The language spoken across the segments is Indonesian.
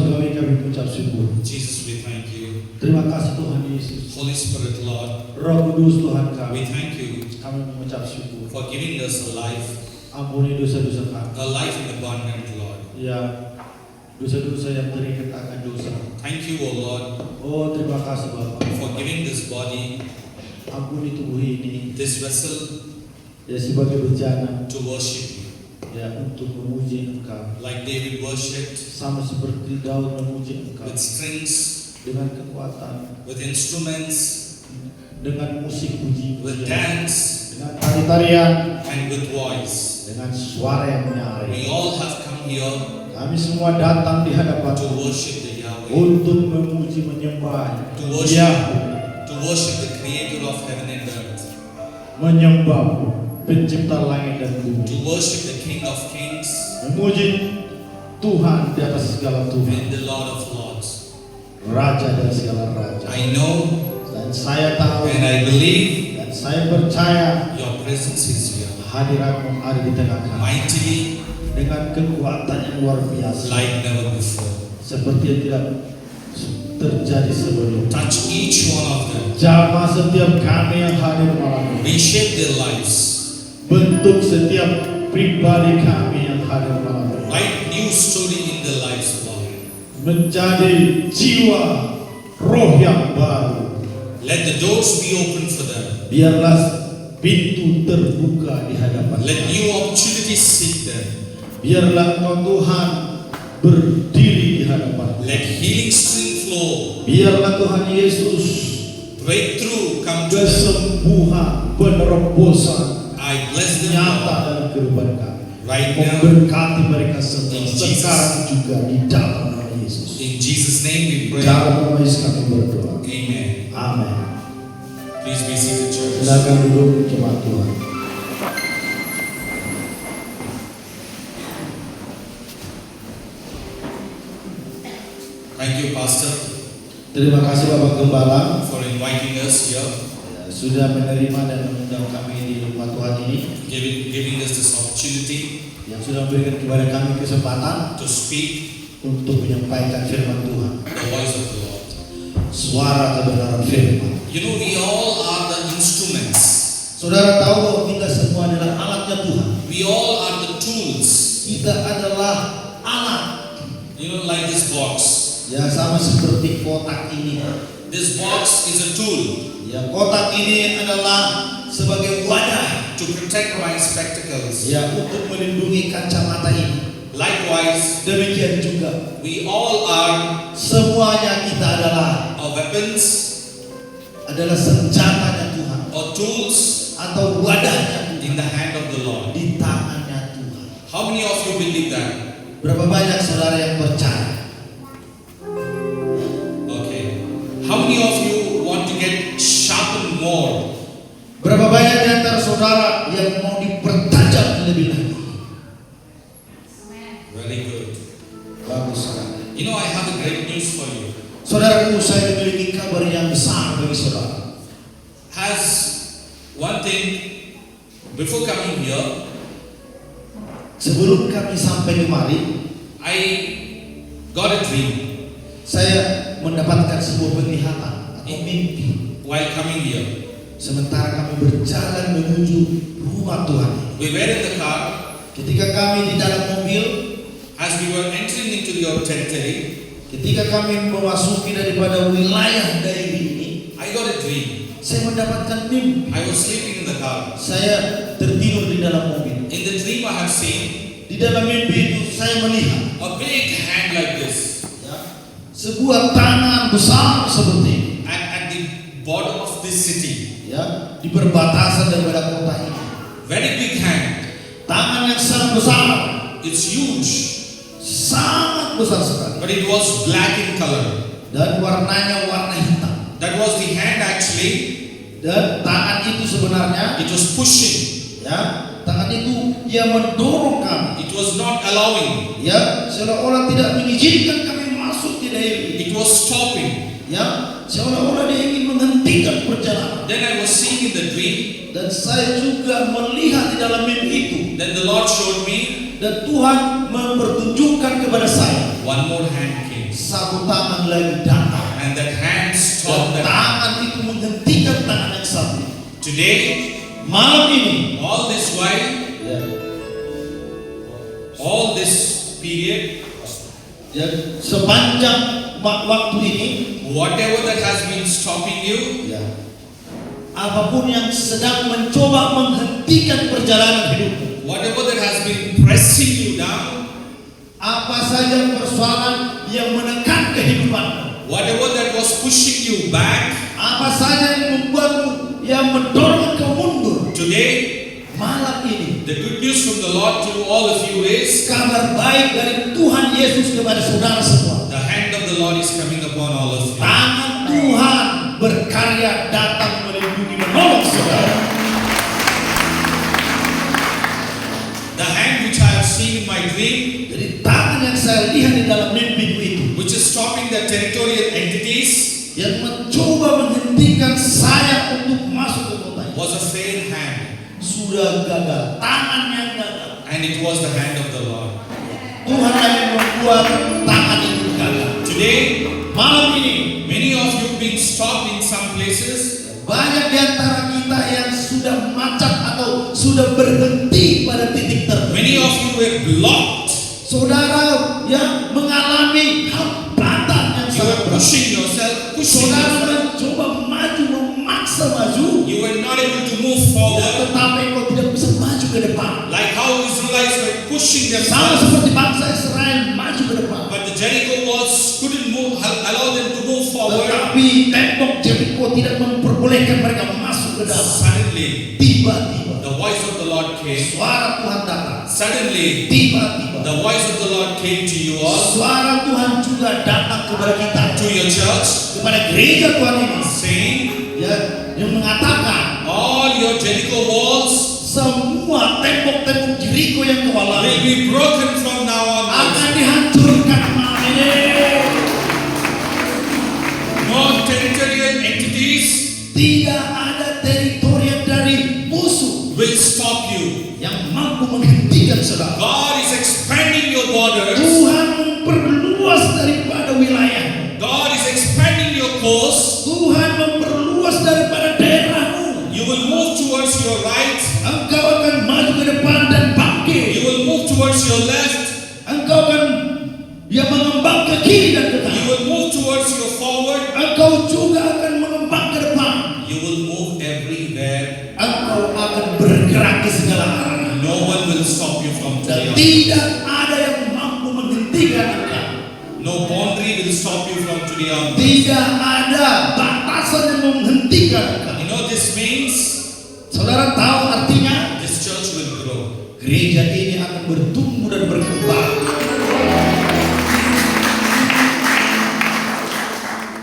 surgawi kami mengucap syukur. Jesus, we thank you. Terima kasih Tuhan Yesus. Holy Spirit, Lord, Roh Kudus Tuhan we kami. thank you Kami mengucap syukur. for giving us a life Ampuni dosa-dosa kami. in abundant, Lord. Ya, dosa-dosa yang terikat akan dosa. Thank you, O Lord, Oh, terima kasih Bapa. for giving this body, Ampuni tubuh ini this vessel, ya sebagai bencana to worship you. ya untuk memuji Engkau. Like David worshipped, Sama seperti Daud memuji Engkau with strings, dengan kekuatan, with instruments, dengan musik puji, with dance, dengan tari-tarian, and with voice. dengan suara yang menyaring. We all have come here Kami semua datang di hadapan to worship the Yahweh, untuk memuji menyembah To worship. Yahweh, to worship the Creator of heaven and earth, menyembah pencipta langit dan bumi, to worship the King of kings memuji Tuhan di atas segala Tuhan, and the Lord of lords. Raja dari segala raja. I know Dan saya tahu and I believe dan saya percaya your presence is here, hadiratmu ada di tengah kami mightily dengan kekuatan yang luar biasa like never before. seperti yang tidak terjadi sebelumnya. Touch each one of them, Jamah setiap kami yang hadir malam ini, reshape their lives, bentuk setiap pribadi kami yang hadir malam ini, write new story in their lives, Lord. menjadi jiwa roh yang baru. Let the doors be open for them. Biarlah pintu terbuka di hadapan Let kami. new opportunities seek them. Biarlah Engkau Tuhan berdiri di hadapan kami. Let healing stream flow. Biarlah Tuhan Yesus Breakthrough come to them. kesembuhan, penerobosan I bless them nyata now. dalam kehidupan kami. Right now, Memberkati mereka semua In Jesus. sekarang juga di dalam nama Yesus. in Jesus' name we pray. Dalam nama Yesus kami berdoa. Amen. Amin. Please be seated, church. Silakan duduk jemaat Tuhan. Thank you, Pastor, Terima kasih Bapak Gembala for inviting us here, ya, sudah menerima dan mengundang kami di rumah Tuhan ini, giving us this opportunity yang sudah memberikan kepada kami kesempatan to speak untuk menyampaikan firman Tuhan, the voice of the Lord. suara kebenaran firman. You know, we all are the instruments. Saudara tahu bahwa kita semua adalah alatnya Tuhan. We all are the tools. Kita adalah alat. You know, like this box. Ya sama seperti kotak ini. This box is a tool Ya kotak ini adalah sebagai wadah. to protect my spectacles. Ya untuk melindungi kacamata ini. Likewise, Demikian juga we all are semuanya kita adalah weapons senjatanya Tuhan or tools atau wadahnya in Tuhan the hand of the Lord. di tangannya Tuhan. How many of you believe that? Berapa banyak saudara yang percaya? Okay. How many of you want to get sharpened more? Berapa banyak di antara saudara yang mau dipertajam lebih lagi? Very good. Bagus sekali. You know, I have a great news for you. Saudaraku, saya memiliki kabar yang besar bagi saudara. Has one thing, before coming here, Sebelum kami sampai kemari, I got a dream saya mendapatkan sebuah penglihatan atau mimpi. while coming here. Sementara kami berjalan menuju rumah Tuhan. We were in the car. Ketika kami di dalam mobil, As we were entering into your territory, ketika kami memasuki daripada wilayah daerah ini, I got a dream. saya mendapatkan mimpi. I was sleeping in the car. Saya tertidur di dalam mobil. In the dream, I have seen Di dalam mimpi itu saya melihat a big hand like this ya, sebuah tangan besar seperti ini, at the border of this city. ya, di perbatasan daripada kota ini. Very big hand. Tangan yang sangat besar, It's huge, sangat besar sekali, but it was black in color. dan warnanya warna hitam. That was the hand actually. Dan tangan itu sebenarnya, It was pushing. ya, tangan itu yang mendorong kami, It was not allowing. ya, seolah-olah tidak mengizinkan kami masuk di daerah ini, It was stopping. ya, seolah-olah dia ingin menghentikan perjalanan. Then I was seeing in the dream. Dan saya juga melihat di dalam mimpi itu, Then the Lord showed me dan Tuhan mempertunjukkan kepada saya one more hand came. Satu tangan lagi datang. and that hand stopped Dan that. tangan itu menghentikan tangan yang satu. Today, Malam ini, all this while, ya, all this period, ya, sepanjang waktu ini, whatever that has been stopping you, ya, apapun yang sedang mencoba menghentikan perjalanan hidupmu, whatever that has been pressing you down, apa saja persoalan yang menekan kehidupanmu, whatever that was pushing you back, apa saja yang membuatmu, yang mendorong kau mundur, today, malam ini the good news from the Lord to all of you is kabar baik dari Tuhan Yesus kepada saudara semua. the hand of the Lord is coming upon all of you. Tangan Tuhan berkarya datang melindungi menolong saudara. The hand which I have seen in my dream, Jadi tangan yang saya lihat di dalam mimpiku itu which is stopping the territorial entities, yang mencoba menghentikan saya untuk masuk ke kota ini was a fair hand, sudah gagal, tangan yang gagal. and it was the hand of the Lord. Tuhan yang membuat tangan itu gagal. Today, Malam ini many of you been stopped in some places, banyak di antara kita yang sudah macet atau sudah berhenti pada titik tertentu. many of you were blocked. Saudara yang mengalami hambatan yang You sangat were berat. pushing yourself. Saudara mencoba maju, memaksa maju, You were not able to move forward, tetapi kau tidak bisa maju ke depan. like how Israelites were pushing Sama themselves, seperti bangsa Israel maju ke depan. but the Jericho walls couldn't move, allow them to move forward. Tetapi tembok Jericho tidak memperbolehkan mereka masuk ke dalam. Suddenly, Tiba-tiba the voice of the Lord came. suara Tuhan datang. Suddenly, Tiba-tiba the voice of the Lord came to you all, suara Tuhan juga datang kepada kita, to your church, kepada gereja Tuhan ini, saying, ya, yang mengatakan all your Jericho walls semua tembok-tembok Jericho yang kau will alami be broken from now on. akan dihancurkan malam ini. No territorial entities Tidak ada teritori dari musuh will stop you. yang mampu menghentikan saudara. God is expanding your borders. Tuhan memperluas daripada wilayah. God is expanding your course. Tuhan memperluas daripada daerahmu. You will move towards your right. Engkau akan maju ke depan dan bangkit. You will move towards your left. Engkau akan mengembang ke kiri dan ke You kanan. will move towards your forward. Engkau juga akan mengembang ke depan. You will move everywhere. Engkau akan bergerak ke segala arah. No one will stop you from Dan today on. tidak ada yang mampu menghentikan engkau. No boundary will stop you from today on. Tidak ada batasan yang menghentikan engkau. You know this means Saudara tahu artinya? this church will grow. Gereja ini akan bertumbuh dan berkembang.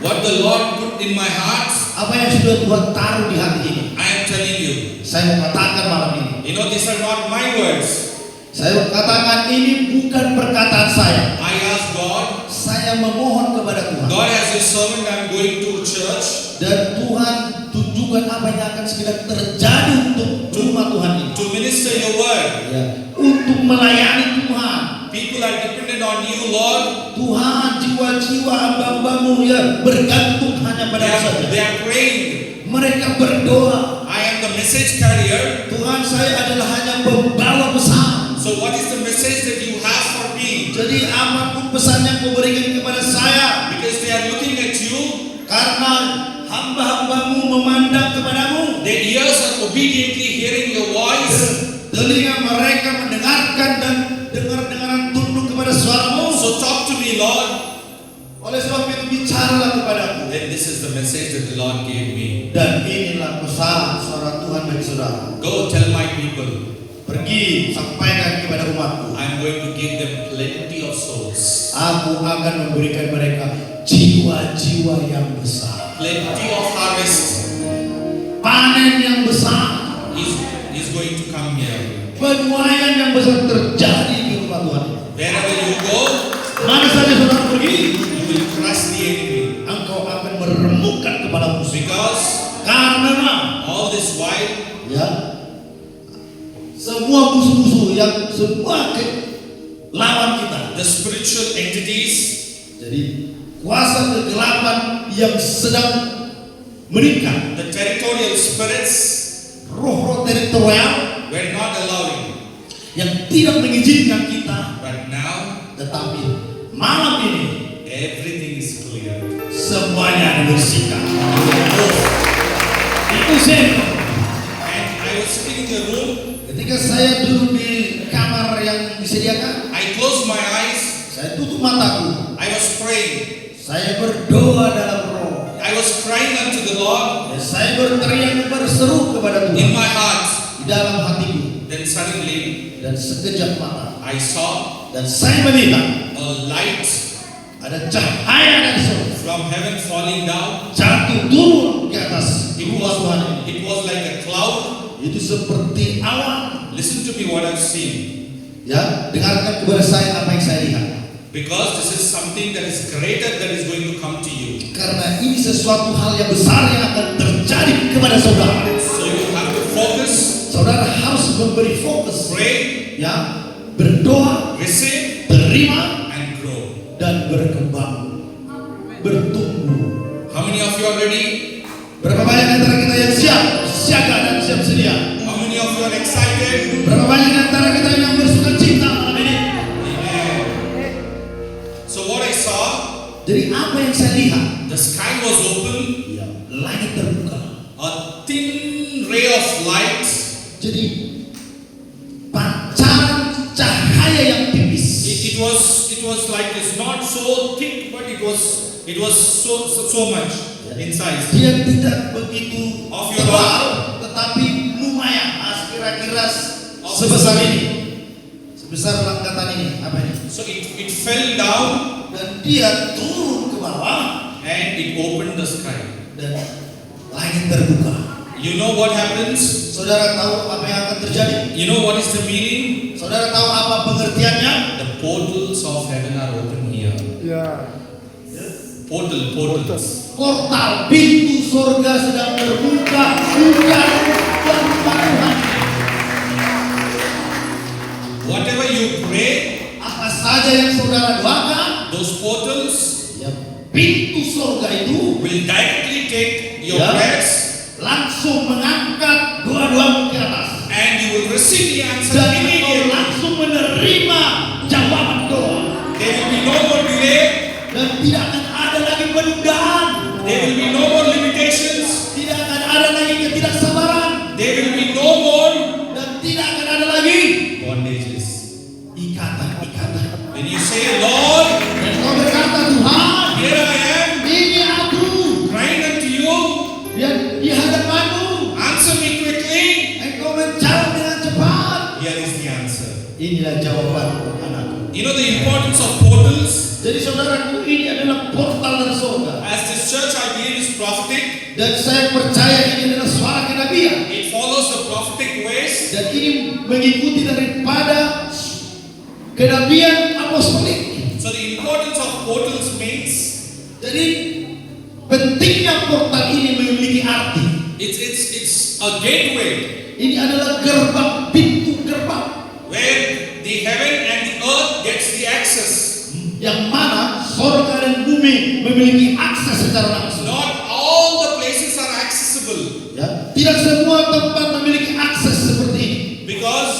What the Lord put in my heart, Apa yang sudah Tuhan taruh di hati ini, I am telling you. saya mau katakan malam ini. You know, these are not my words. Saya mau katakan ini bukan perkataan saya. I ask God. Saya memohon kepada Tuhan. God has His servant. I'm going to church Dan Tuhan tunjukkan apa yang akan sedang terjadi untuk rumah Tuhan ini. to minister Your word. Ya, untuk melayani Tuhan. People are dependent on You, Lord. Tuhan, jiwa-jiwa hamba-Hambamu ya bergantung hanya pada saja. They are praying. Mereka berdoa. I am the message carrier. Tuhan, saya adalah hanya pembawa pesan. So what is the message that You have for me? Jadi apapun pesan yang kau berikan kepada saya, Because they are looking at You. karena hamba-Hambamu memandang kepadamu, Their ears are obediently hearing Your voice. telinga mereka mendengarkan dan dengar-dengaran tunduk kepada suaramu. So talk to me, Lord. Oleh sebab itu bicaralah kepadaku. Then this is the message that the Lord gave me. Dan inilah pesan suara Tuhan bagi saudara. Go tell my people. Pergi sampaikan kepada umatku. I'm going to give them plenty of souls. Aku akan memberikan mereka jiwa-jiwa yang besar. Plenty of harvest Panen yang besar. is going to come here. Penuaian yang besar terjadi di rumah Tuhan. Wherever you go, Mana saja saudara pergi, you will crush the enemy. engkau akan meremukkan kepala musuh. Because Karena all this while, ya, semua musuh-musuh yang semua lawan kita, the spiritual entities Jadi kuasa kegelapan yang sedang meningkat, the territorial spirits roh-roh teritorial were not allowing. yang tidak mengizinkan kita, But now tetapi malam ini everything is clear. semuanya dibersihkan. Itu sih. And I was sitting in the room. Ketika saya duduk di kamar yang disediakan, I closed my eyes. saya tutup mataku. I was praying. Saya berdoa dalam roh. I was crying unto the Lord Dan saya berteriak berseru kepada in Tuhan my heart. di dalam hatiku. Then suddenly Dan sekejap mata, I saw dan saya melihat a light ada cahaya dari surga from heaven falling down. jatuh turun ke atas It rumah Tuhan ini. it was like a cloud. Itu seperti awan. Listen to me what I've seen. Ya, dengarkan kepada saya apa yang saya lihat. Because this is something that is greater that is going to come to you. Karena ini sesuatu hal yang besar yang akan terjadi kepada saudara. So you have to focus, Saudara harus memberi fokus, pray, ya, berdoa, receive, terima, and grow. dan berkembang, bertumbuh. How many of you are ready? Berapa banyak antara kita yang siap, siaga dan siap sedia? How many of you are excited? Berapa banyak antara kita yang bersukacita malam ini? Amen. So what I saw, Jadi apa yang saya lihat? the sky was open, Ya, langit terbuka. a thin ray of light Jadi pancaran cahaya yang tipis. It was like it's not so thick, but it was so much in size. Dia tidak begitu Of your tebal, tetapi lumayan. Kira-kira sebesar ini, sebesar langkatan ini. Apa ini? So it fell down Dan dia turun ke bawah and it opened the sky. dan langit terbuka. You know what happens? Saudara tahu apa yang akan terjadi? You know what is the meaning? Saudara tahu apa pengertiannya? The portals of heaven are open here. Yeah. Portals. Portal pintu surga sedang terbuka bukan Tuhan. Whatever you pray, Apa saja yang saudara doakan, those portals ya, pintu surga itu will directly take your Yeah. prayers langsung mengangkat doa-doamu ke atas and you will receive the answer dan engkau immediately. langsung menerima jawaban doa There will be no more delay. dan tidak akan ada lagi penundaan, There will be no more limitations. tidak akan ada lagi ketidaksabaran There will be no more dan tidak akan ada lagi bondages. ikatan-ikatan. When you say, Lord, Dan kau berkata, Tuhan, here I am, ini aku crying unto you, yang di hadapanmu. answer me quickly. Engkau menjawab dengan cepat. Here is the answer. Inilah jawaban anakku. You know the importance of portals? Jadi saudaraku, ini adalah portal dari surga. As this church I believe is prophetic, Dan saya percaya ini adalah suara kenabian. it follows the prophetic ways. Dan ini mengikuti daripada kenabian apostolik. So the importance of portals means Jadi pentingnya portal ini memiliki arti. it's a gateway Ini adalah gerbang, pintu gerbang where the heaven and the earth gets the access. yang mana surga dan bumi memiliki akses secara langsung. Not all the places are accessible Ya, tidak semua tempat memiliki akses seperti ini. because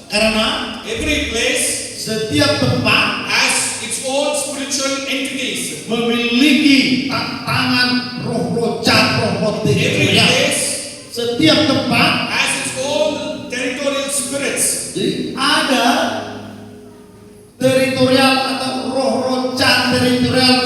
Karena every place setiap tempat has its own spiritual entities. memiliki tantangan roh-roh jahat, roh-roh Every teritorial. place Setiap tempat has its own territorial spirits. jadi ada teritorial atau roh-roh jahat teritorial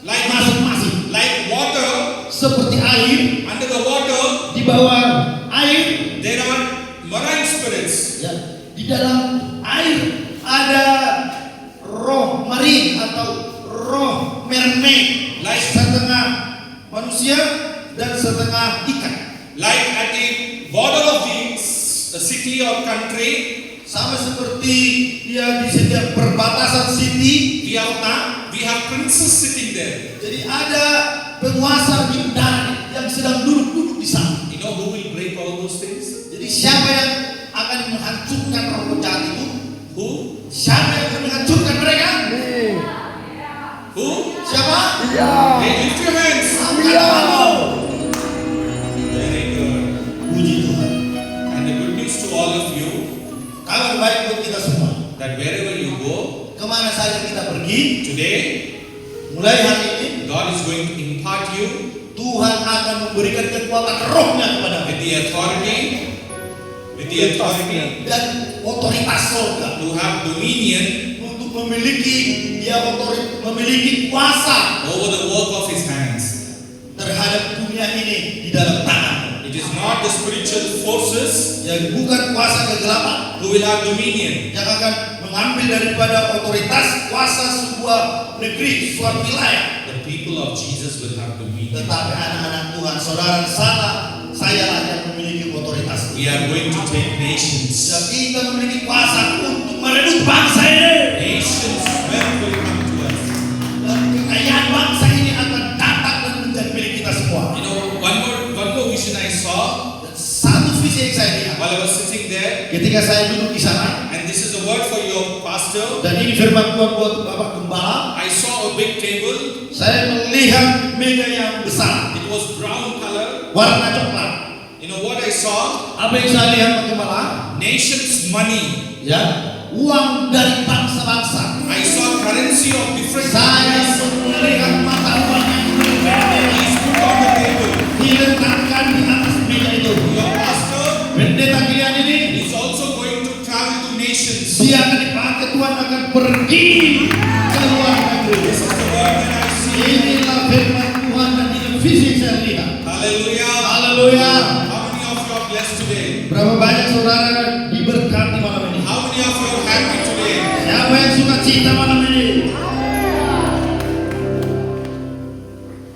Like masing-masing. like water, Seperti air, under the water di bawah air, there are marine spirits. ya, di dalam air ada roh marin atau roh mermaid, Like- setengah manusia dan setengah ikan. Like at the border of the city or country, Sama seperti dia di setiap perbatasan city, we have princes sitting there. jadi ada penguasa di udara yang sedang duduk di sana. You know who will break all those things? Jadi siapa yang akan menghancurkan roh jahat itu? Who? Siapa yang akan menghancurkan mereka? Who? Siapa? Hey, lift your hands. Angkat tanganmu. Very good. Puji Tuhan. And the good news to all of you Kabar baik buat kita semua. that wherever you go Kemana saja kita pergi, today, mulai hari ini God is going to impart you Tuhan akan memberikan kekuatan rohnya kepada with kita the authority dan otoritas surga to have dominion untuk memiliki kuasa over the work of His hands. terhadap dunia ini di dalam tangan. It is not the spiritual forces Yang bukan kuasa kegelapan who will have dominion. yang akan mengambil daripada otoritas kuasa sebuah negeri, suatu wilayah. The people of Jesus will have dominion. Tetapi anak-anak Tuhan, saudara saya lah yang memiliki otoritas. We are going to take nations. Dan kita memiliki kuasa untuk merebut bangsa ini. Nations will come to us. Dan kekayaan bangsa ini akan datang dan menjadi milik kita semua. You know, one more vision I saw Dan satu visi yang saya lihat while I was sitting there, ketika saya duduk di sana, and this is a word for your pastor. dan ini firman Tuhan buat Bapak Gembala. I saw a big table. Saya melihat meja yang besar, It was brown color. warna coklat. You know what I saw? Apa yang saya lihat Pak Gembala? Nations' money. Ya, uang dari bangsa-bangsa. I saw currency of different Saya countries. melihat mata uang yang berbeda Is put on the table. diletakkan di atas meja itu. Your pastor Pendeta kalian ini, is also going to travel to nations. dia akan dipakai, Tuhan akan pergi ke luar negeri. This is the word that I see. Inilah firman Tuhan dan ini visi yang saya lihat. Hallelujah. Haleluya. How many of you are blessed today? Berapa banyak saudara diberkati malam ini? How many of you are happy today? Siapa yang suka cita malam ini?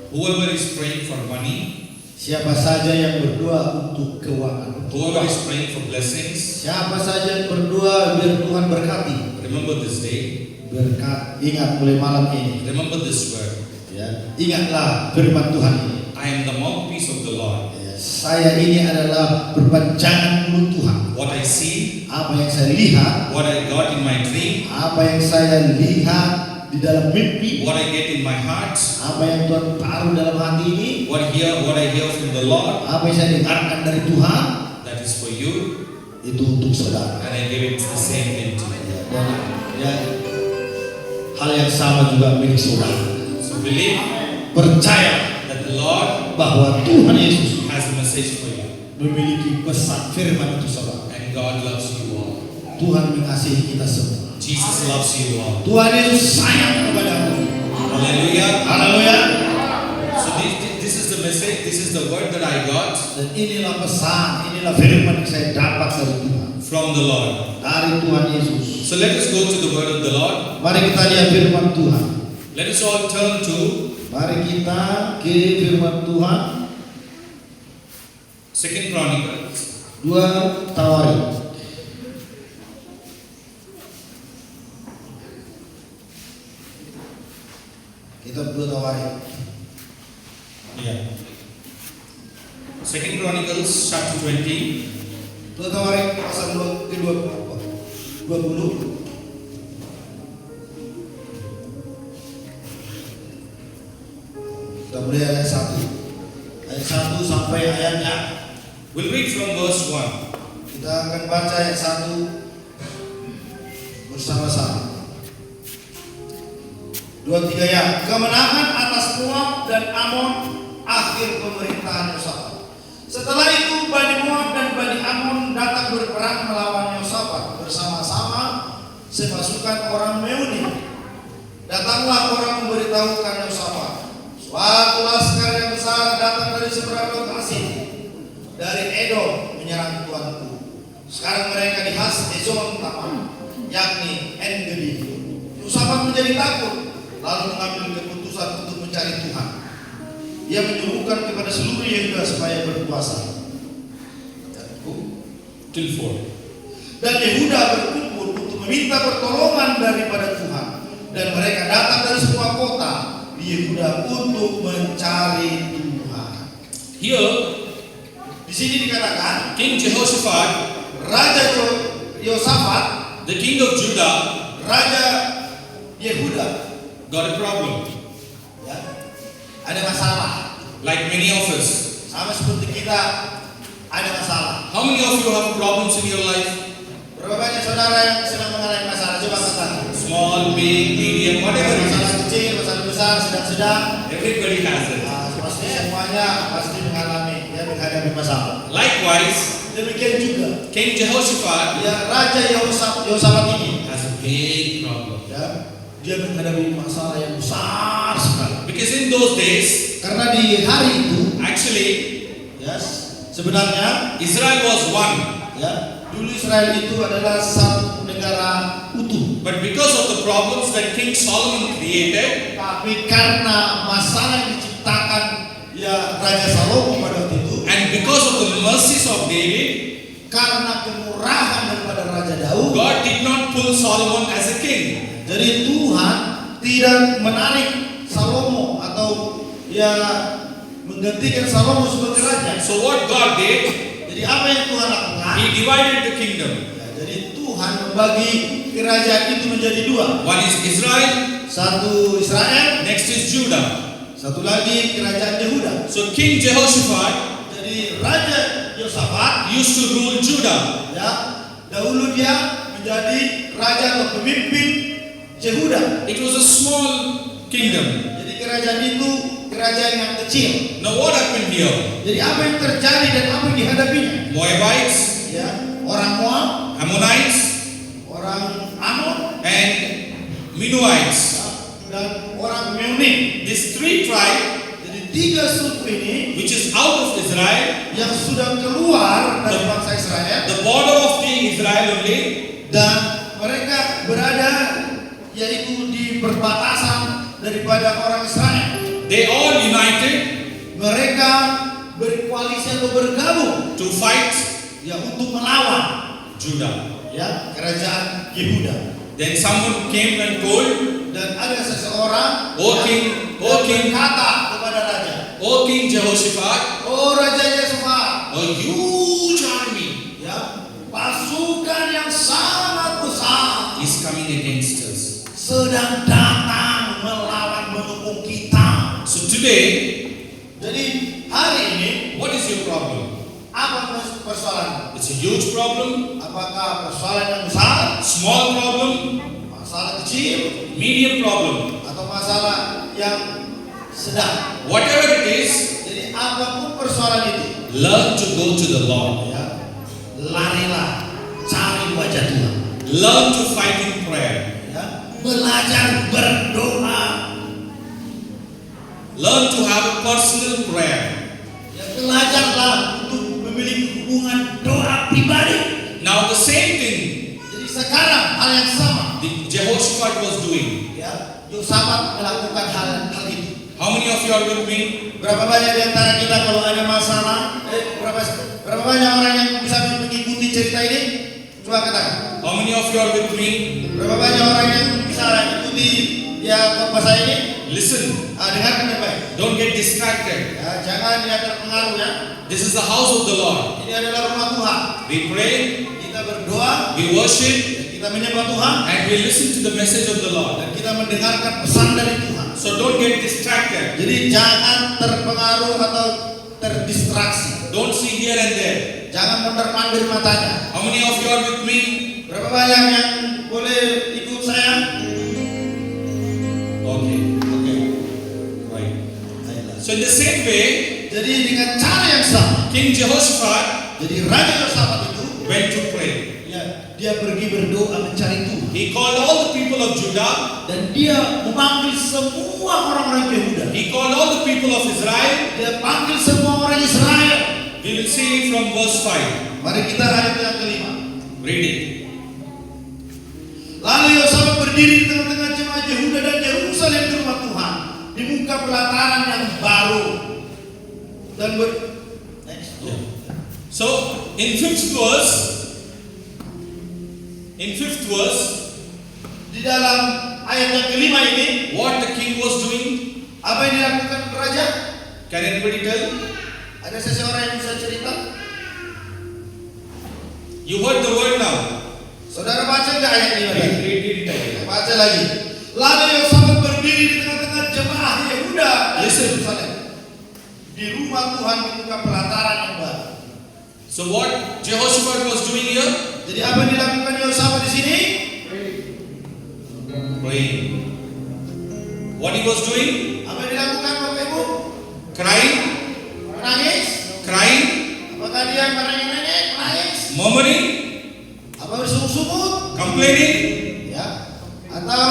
Whoever is praying for money, Siapa saja yang berdoa untuk keuangan, whoever is praying for blessings, siapa saja yang berdoa biar Tuhan berkati, remember this day. berkat, ingat mulai malam ini, Remember this word. ya, ingatlah firman Tuhan ini. I am the mouthpiece of the Lord. Ya, saya ini adalah perpanjangan mulut Tuhan. What I see, Apa yang saya lihat, what I got in my dream, apa yang saya lihat di dalam mimpi, what I get in my heart, apa yang Tuhan taruh dalam hati ini, what I hear from the Lord, apa yang saya dengarkan dari Tuhan, that is for you, itu untuk saudara. and I give it the same thing to you. Ya, dan ya, hal yang sama juga milik saudara. So believe Percaya that the Lord bahwa Tuhan Yesus has a message for you, memiliki pesan firman itu saudara. and God loves you all. Tuhan mengasihi kita semua. Jesus loves you all. Tuhan Yesus sayang kepadamu. Hallelujah. Haleluya. So this is the message, this is the word that I got Dan inilah pesan, inilah firman yang saya dapat dari Tuhan, from the Lord. dari Tuhan Yesus. So let us go to the word of the Lord. Mari kita lihat firman Tuhan. Let us all turn to Mari kita ke firman Tuhan. 2 Chronicles 2 Tawarik. Kitab 2 Tawarik. Yeah. 2 Chronicles chapter 20. 2 Tawarik pasal 20. Kita mulai ayat 1. Ayat 1 sampai ayatnya. We'll read from verse 1. Kita akan baca ayat 1 bersama-sama. 2-3 ya. Kemenangan atas Moab dan Amon, akhir pemerintahan Yosafat. Setelah itu Bani Moab dan Bani Amon datang berperang melawan Yosafat bersama-sama sepasukan orang Meuni. Datanglah orang memberitahukan Yosafat, suatu laskar yang besar datang dari seberang lokasi, dari Edom menyerang tuanku. Sekarang mereka di Hazezon Tamar, yakni En-Gedi. Yosafat menjadi takut, lalu mengambil keputusan untuk mencari Tuhan. Dia menyuruhkan kepada seluruh Yehuda supaya berpuasa. Till 4. Dan Yehuda berkumpul untuk meminta pertolongan daripada Tuhan. Dan mereka datang dari semua kota di Yehuda untuk mencari Tuhan. Here, Di sini dikatakan King Jehoshaphat, Raja Yosafat, the king of Judah, Raja Yehuda, got a problem. Ya, ada masalah. Like many of us. Sama seperti kita ada masalah. How many of you have problems in your life? Berapa banyak saudara yang sedang mengalami masalah? Coba katakan. Small, big, medium, whatever it Masalah is. kecil, masalah besar, sedang-sedang. Everybody has it. Pasti semuanya pasti mengalami, ya, menghadapi masalah. Likewise, Demikian juga, King Jehoshaphat ya, Raja Yehosafat ini, has a big problem. ya, dia menghadapi masalah yang besar sekali. Because in those days, Karena di hari itu, actually, ya, sebenarnya, Israel was one. ya, dulu Israel itu adalah satu negara utuh. But because of the problems that King Solomon created, Tapi karena masalah yang diciptakan, ya, Raja Salomo pada waktu itu, and because of the mercies of David, karena kemurahan daripada Raja Daud, God did not pull Solomon as a king. jadi Tuhan tidak menarik Salomo atau, ya, menggantikan Salomo sebagai raja. So what God did, Jadi apa yang Tuhan lakukan? He divided the kingdom. Ya, jadi Tuhan membagi kerajaan itu menjadi dua. One is Israel, Satu Israel, next is Judah. satu lagi kerajaan Yehuda. So King Jehoshaphat Jadi Raja Yosafat, used to rule Judah. ya, dahulu dia menjadi raja atau pemimpin Yehuda. It was a small kingdom. Jadi kerajaan itu kerajaan yang kecil. Now what happened here? Jadi apa yang terjadi dan apa yang dihadapinya? Moabites, Ya, orang Moab, Ammonites, orang Amon, and Meunites. dan orang Meuni. These three tribes, Jadi tiga suku ini which is out of Israel, yang sudah keluar dari bangsa Israel the border of being Israel only, dan mereka berada yaitu di perbatasan daripada orang Israel. they all united Mereka berkoalisi atau bergabung, to fight ya, untuk melawan, Judah. ya, kerajaan Yehuda. Then someone came and told, Dan ada seseorang O King, O King, berkata kepada raja, O King Jehoshaphat, "Oh Raja Yehosafat, a huge army ya, pasukan yang sangat besar is coming against us. sedang datang melawan mengepung kita." So today, Jadi hari ini what is your problem? apa persoalan? It's a huge problem, Apakah persoalan yang besar, small problem, masalah kecil, medium problem. atau masalah yang sedang? Whatever it is, Jadi apapun persoalan itu, learn to go to the Lord. ya, larilah cari wajah Tuhan. Learn to fight in prayer. Ya, belajar berdoa. Learn to have a personal prayer. Ya, belajarlah untuk memiliki hubungan doa pribadi. Now the same thing Jadi sekarang hal yang sama, the Jehoshaphat was doing. ya, Yosafat melakukan hal itu. How many of you are with me? Berapa banyak di antara kita kalau ada masalah, berapa banyak orang yang bisa mengikuti cerita ini? Coba katakan. How many of you are with me? Berapa banyak orang yang bisa ikuti, ya, khotbah saya ini? Listen, Dengarkan yang baik. don't get distracted. Ya, jangan ya terpengaruh, ya. This is the house of the Lord. Ini adalah rumah Tuhan. We pray, Kita berdoa, we worship, kita menyembah Tuhan, and we listen to the message of the Lord. dan kita mendengarkan pesan dari Tuhan. So don't get distracted. Jadi jangan terpengaruh atau terdistraksi. Don't see here and there. Jangan mondar-mandir matanya. How many of you are with me? Berapa banyak yang boleh ikut saya? Okay, okay, right. So in the same way, Jadi dengan cara yang sama, King Jehoshaphat jadi Raja Yosafat itu, went to pray. ya, dia pergi berdoa mencari Tuhan, He called all the people of Judah. dan dia memanggil semua orang-orang Yehuda. He called all the people of Israel. Dia panggil semua orang Israel. We will see from verse 5. Mari kita ayat yang kelima. Read it. Lalu Yosafat berdiri di tengah-tengah jemaat Yehuda dan Yerusalem di rumah Tuhan, di muka pelataran yang baru, dan So in fifth verse, di dalam ayat yang kelima ini, what the king was doing, apa yang dilakukan raja? can anybody tell? Ada seseorang yang bisa cerita? You heard the word now. Saudara baca nggak ayat ini? Read it again. Baca lagi. Lalu Yosafat berdiri berdiri di tengah-tengah jemaah Yehuda dan Listen. Yerusalem di rumah Tuhan di muka pelataran yang baru. So what Jehoshaphat was doing here? Jadi apa yang dilakukan Yehosafat di sini? Praying. What he was doing? Apa yang dilakukan Bapak Ibu? Crying. Menangis? Crying. Apakah dia menangis? Menangis? Murmuring. Apa bersungut-sungut? Complaining. Ya. Atau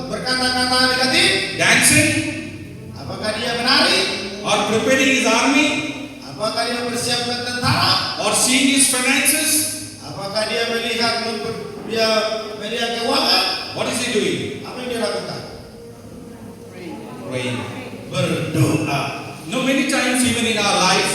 berkata-kata negatif? Dancing. Apakah dia menari? Or preparing his army. Apakah dia mempersiapkan tentara? Or seeing his finances. Apakah dia melihat keuangan? What is he doing? Apa yang dia lakukan? Praying. Berdoa. No, many times even in our life,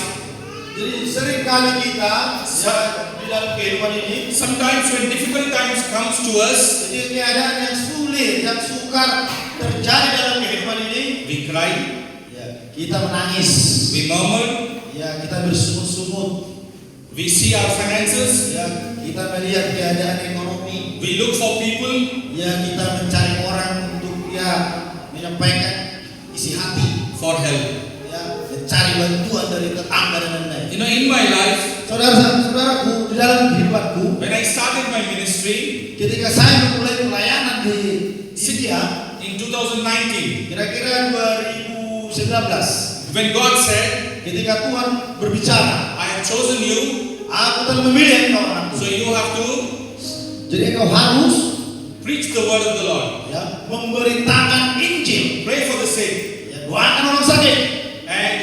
Jadi sering kali kita ya, di dalam kehidupan ini, sometimes when difficult times comes to us, jadi keadaan yang sulit, yang sukar terjadi dalam kehidupan ini, we cry, ya, kita menangis, we murmur, ya, kita bersungut-sungut, we see our finances, ya, kita melihat keadaan ekonomi, we look for people, ya, kita mencari orang untuk ya menyampaikan isi hati, for help. ya, mencari bantuan dari tetangga dan lain-lain. You know, in my life, Saudaraku, di dalam kehidupanku, when I started my ministry ketika saya memulai pelayanan di India, in 2019, kira-kira 2019, when God said, ketika Tuhan berbicara, I have chosen you, aku telah memilih engkau anakku. so you have to Jadi engkau harus preach the word of the Lord, ya, memberitakan Injil, pray for the sick, ya, doakan orang sakit, and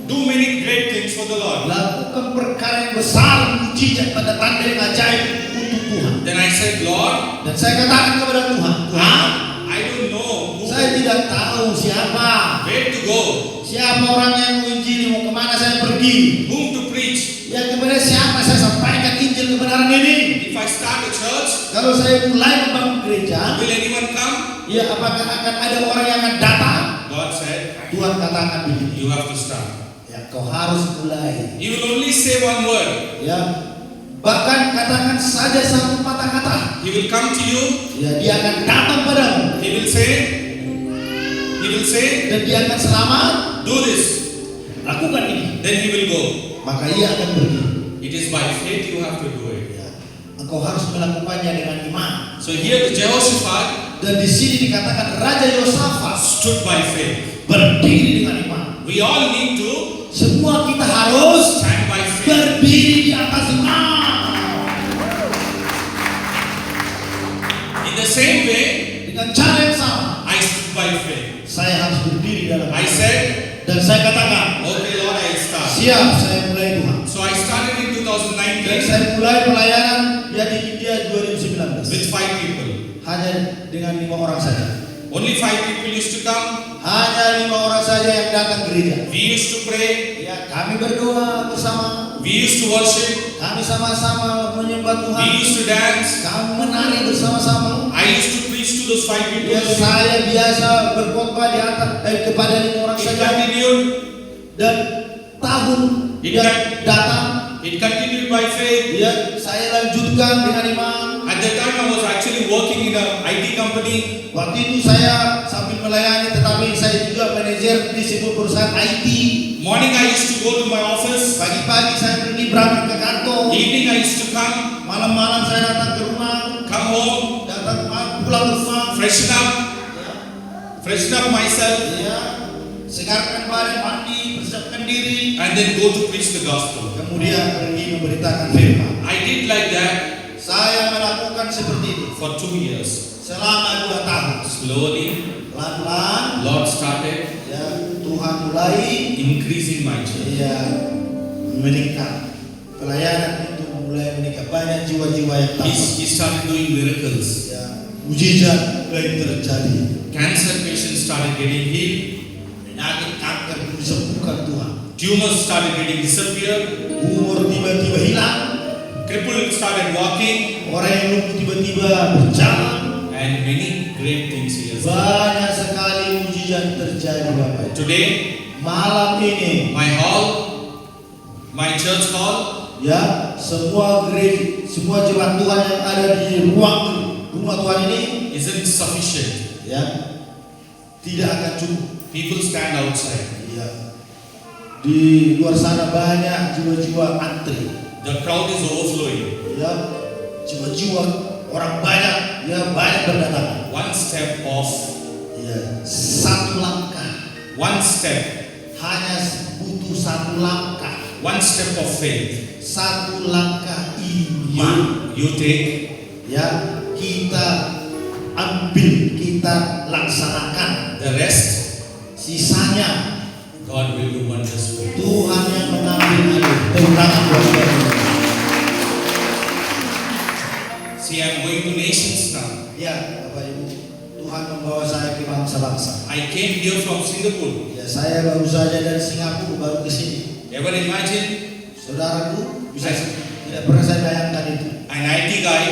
do many great things for the Lord. lakukan perkara yang besar, mujizat, tanda-tanda yang ajaib untuk Tuhan. Then I said, Lord, Dan saya katakan kepada Tuhan, Tuhan, I don't know saya tidak tahu siapa, where to go, siapa orang yang mau Injil, mau kemana saya pergi, whom to preach. ya kepada siapa saya sampaikan Injil kebenaran ini. If I start a church, Kalau saya mulai membangun gereja, will anyone come? ya apakah akan ada orang yang akan datang? God said, Tuhan katakan begini, you have to start. ya kau harus mulai, You will only say one word. ya bahkan katakan saja satu patah kata, He will come to you. ya dia akan datang padamu He will say, dan dia akan selamat, do this. lakukan ini, Then he will go. maka ia akan pergi. It is by faith you have to do it. Ya, engkau harus melakukannya dengan iman. So here the Jehoshaphat Dan di sini dikatakan Raja Yosafat stood by faith. berdiri dengan iman. We all need to Semua kita harus stand by faith. berdiri di atas iman. In the same way, Dengan cara yang sama, I stood by faith. saya harus berdiri dalam I said, dan saya katakan, okay Lord, I will start. siap, saya mulai Tuhan. So I started in Dan 2019 saya mulai pelayanan ya di India 2019. with 5 people. Hanya dengan 5 orang saja. Only 5 people used to come. Hanya 5 orang saja yang datang gereja. We used to pray. Ya, kami berdoa bersama. We used to worship. Kami sama-sama menyembah Tuhan. We used to dance. Kami menari bersama-sama. I used to preach to those 5 people. Ya, saya biasa berkhotbah di atas kepada 5 orang It saja. continued. Dan tahun yang datang, It continued by faith. ya, saya lanjutkan dengan iman. At that time, I was actually working in a IT company. Waktu itu saya sambil melayani, tetapi saya juga manajer di sebuah perusahaan IT. Morning, I used to go to my office. Pagi-pagi saya pergi berangkat ke kantor. Evening, I used to come, Malam-malam saya datang ke rumah, come home, pulang ke rumah. freshen up myself, Ya, segarkan badan, mandi, persiapkan diri, and then go to preach the gospel. kemudian pergi memberitakan firman. I did like that Saya melakukan seperti itu for 2 years. selama 2 tahun. Slowly, Pelan-pelan, Lord started ya, Tuhan mulai increasing my church. ya meningkat. Pelayanan itu mulai meningkat, banyak jiwa-jiwa yang He tahu. started doing miracles. Ya, mujizat mulai terjadi. Cancer patients started getting healed. Penyakit kanker disembuhkan Tuhan. Tumors started getting disappeared. Umur tiba-tiba hilang. Crippled started walking. Orang yang lumpuh tiba-tiba berjalan. And many great things he has done. Banyak sekali mujizat terjadi Bapak. Today, Malam ini, my hall, my church hall, ya, semua gereja, semua jemaat Tuhan yang ada di ruang rumah Tuhan ini, isn't sufficient. ya, tidak akan cukup. People stand outside. Iya. Di luar sana banyak jiwa-jiwa antri. The crowd is overflowing. Ya, jiwa-jiwa orang banyak, ya banyak berdatangan. One step off. Ya, satu langkah. One step. Hanya butuh satu langkah. One step of faith. Satu langkah iman. You take. Ya, kita ambil, kita laksanakan. The rest, sisanya God will do wonders for you. Tuhan yang mengambil alih. Tepuk tangan buat Tuhan. See, I'm going to nations now. Ya, Bapak Ibu, Tuhan membawa saya ke bangsa-bangsa. I came here from Singapore. Ya, saya baru saja dari Singapura baru ke sini. Ever imagine Saudaraku, tidak pernah saya bayangkan itu. an IT guy,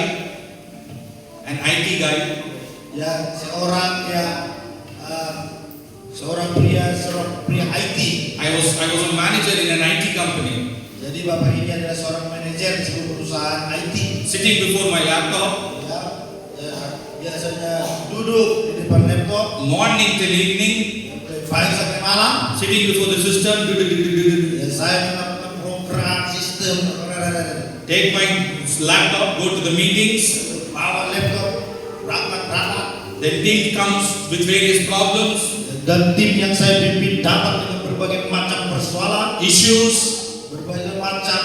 Ya, seorang pria IT. I was a manager in an IT company, Jadi Bapak ini adalah seorang manajer di sebuah perusahaan IT. sitting before my laptop, Ya, biasanya duduk di depan laptop morning till evening, dari pagi sampai malam. sitting before the system, Ya, saya melakukan program sistem. take my laptop, go to the meetings, Bawa laptop, rapat. then team comes with various problems, Dan tim yang saya pimpin datang dengan berbagai macam persoalan, issues, berbagai macam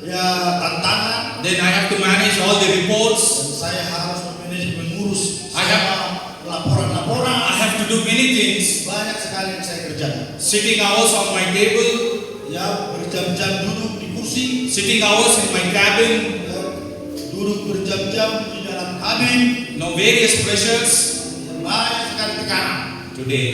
ya tantangan. then I have to manage all the reports, Dan saya harus mengurus I have- laporan-laporan. I have to do many things, Banyak sekali yang saya kerjakan. sitting hours on my table, Ya, berjam-jam duduk di kursi, sitting hours in my cabin, ya, duduk berjam-jam di dalam kabin. various pressures. Ya, banyak sekali tekanan. Today,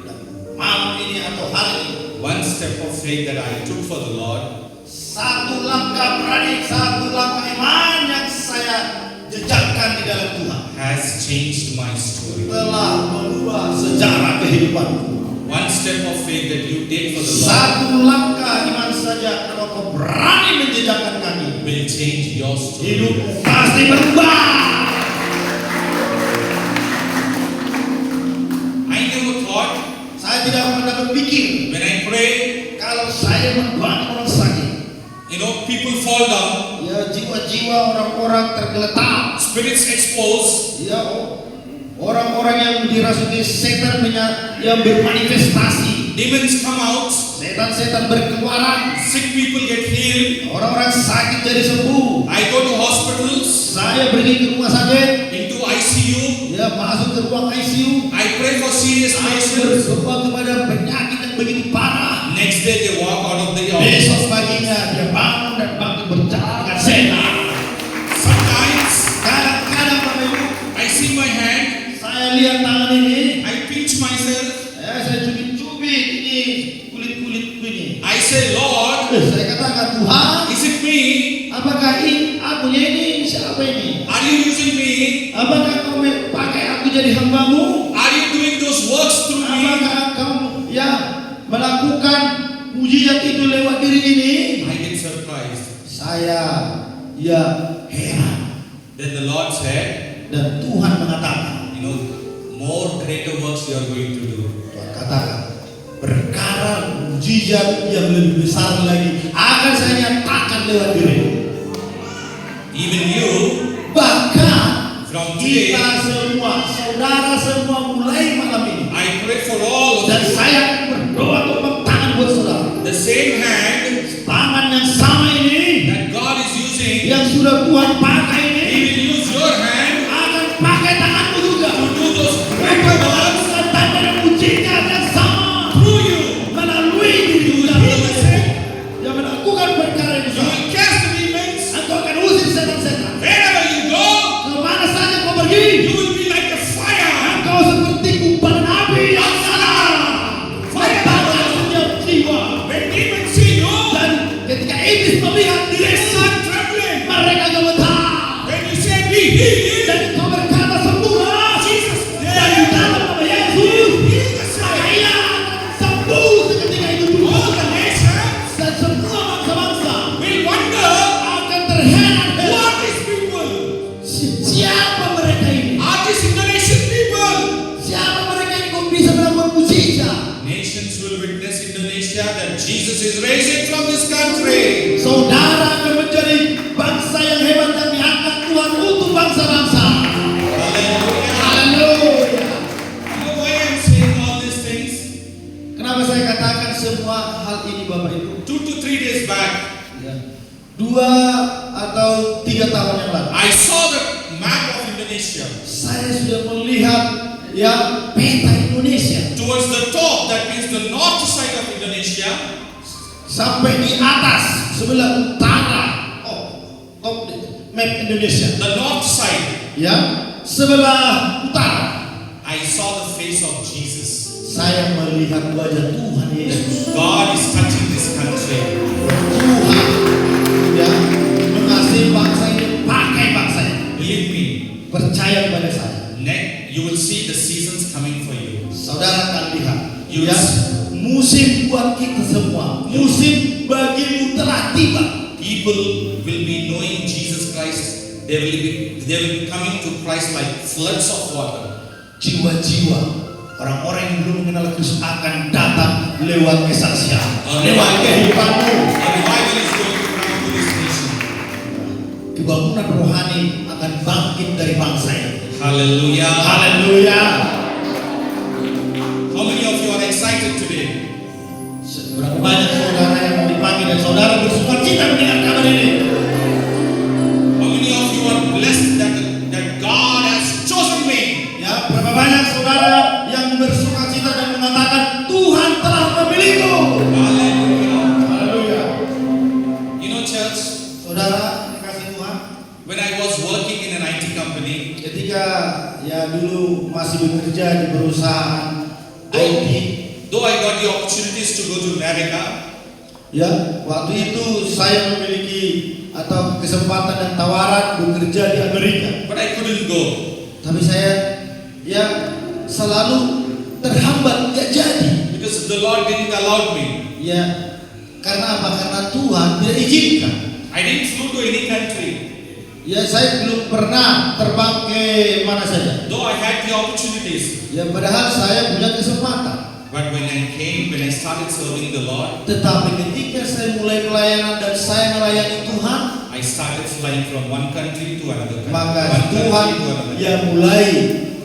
Dan malam ini atau hari ini, one step of faith that I took for the Lord satu langkah berani, satu langkah iman yang saya jejakkan di dalam Tuhan has changed my story. telah mengubah sejarah kehidupanku. One step of faith that you take for the Lord Satu langkah iman saja kalau kau berani menjejakkan kaki, will change your story. hidupmu pasti berubah. I never thought Saya tidak pernah berpikir when I pray, kalau saya membantu orang sakit, people fall down, ya jiwa-jiwa orang-orang tergeletak, spirits exposed, ya orang-orang yang dirasuki setan yang bermanifestasi, demons come out, setan-setan berkeluaran, sick people get healed. orang-orang sakit jadi sembuh. I go to hospitals, Saya pergi ke rumah sakit, into ICU. ya masuk ke ruang ICU. I pray for serious Saya patients. berdoa kepada penyakit yang begitu parah. Next day they walk out of the Besok office. paginya dia bangun dan bangkit berjalan dengan sehat. Sometimes Kadang-kadang Bapak Ibu, I see my hand, saya lihat tangan ini, I pinch myself, saya cubit-cubit ini kulit-kulitku ini. I say, Lord, Saya katakan, Tuhan, is it me? apakah ini akunya ini siapa ini? Are you using me? Apakah kau pakai aku jadi hambamu? Are you doing those works through me? Apakah kau ya melakukan mujizat itu lewat diri ini? I get surprised. Saya ya heran. Then the Lord said, Dan Tuhan mengatakan, more greater works you are going to do. Tuhan katakan, perkara mujizat yang lebih besar lagi akan saya nyatakan lewat diri. Even you, Bahkan from today, kita semua, saudara semua mulai malam ini, I pray for all of dan you. saya berdoa tepuk tangan buat saudara. The same hand Tangan yang sama ini that God is using, yang sudah Tuhan pakai ini He will use your hand akan pakai tanganmu juga to do those untuk greater works melakukan tanda dan mujizat yang sama through you. melalui diri You will kita heal the sick. yang melakukan perkara yang You besar. will cast the demons. Engkau akan usir setan-setan. Wherever you go, Kemana saja kau pergi, you will be like a fire. engkau seperti kumparan api yang nyala. Membakar setiap jiwa. When demons see you, Dan ketika iblis melihat they dirimu, start trembling. mereka gemetar. this Indonesia that Jesus is raising from this country. Saudara akan menjadi bangsa yang hebat yang diangkat Tuhan untuk bangsa-bangsa. Hallelujah. Haleluya. You know why I'm saying all these things? Kenapa saya katakan semua hal ini Bapak Ibu? 2 to 3 days back, Ya. 2 atau 3 tahun yang lalu, I saw the map of Indonesia. saya sudah melihat ya peta Indonesia Towards the top, that means the north side of Indonesia, sampai di atas sebelah utara. Top map Indonesia. the north side, Ya, sebelah utara. I saw the face of Jesus. Saya melihat wajah Tuhan Yesus. God is touching this country. Tuhan ya mengasihi bangsa ini, pakai bangsa ini. Believe me, Percaya kepada saya. you will see the seasons coming for you. Saudara akan lihat ya Yes. musim buat kita semua. Musim bagimu telah tiba. People will be knowing Jesus Christ. They will be coming to Christ like floods of water. Jiwa-jiwa orang-orang yang belum mengenal Kristus akan datang lewat kesaksian, Amen. lewat kehidupanmu. A revival is going to come to this nation. Kebangunan rohani akan bangkit dari bangsa ini. Hallelujah. Haleluya. How many of you are excited today? Berapa banyak saudara yang dipanggil dan saudara bersuka cita mendengar kabar ini? How many of you are blessed that God has chosen me? Ya, berapa banyak saudara yang bersuka cita dan mengatakan Tuhan telah memilihku? Hallelujah. Haleluya. You know, church, Saudara dikasih Tuhan, when I was working in an IT company, ketika ya dulu masih bekerja di perusahaan IT, though I got the opportunities to go to America, ya waktu itu saya memiliki atau kesempatan dan tawaran bekerja di Amerika, but I couldn't go. tapi saya ya selalu terhambat, gak jadi. Because the Lord didn't allow me. Ya, karena apa? Karena Tuhan tidak izinkan. I didn't flew to any country. Ya, saya belum pernah terbang ke mana saja. Though I had the opportunities. Ya, padahal saya punya kesempatan. But when I started serving the Lord, Tetapi ketika saya mulai pelayanan dan saya melayani Tuhan, I started flying from one country to another country. maka One Tuhan country to another. yang mulai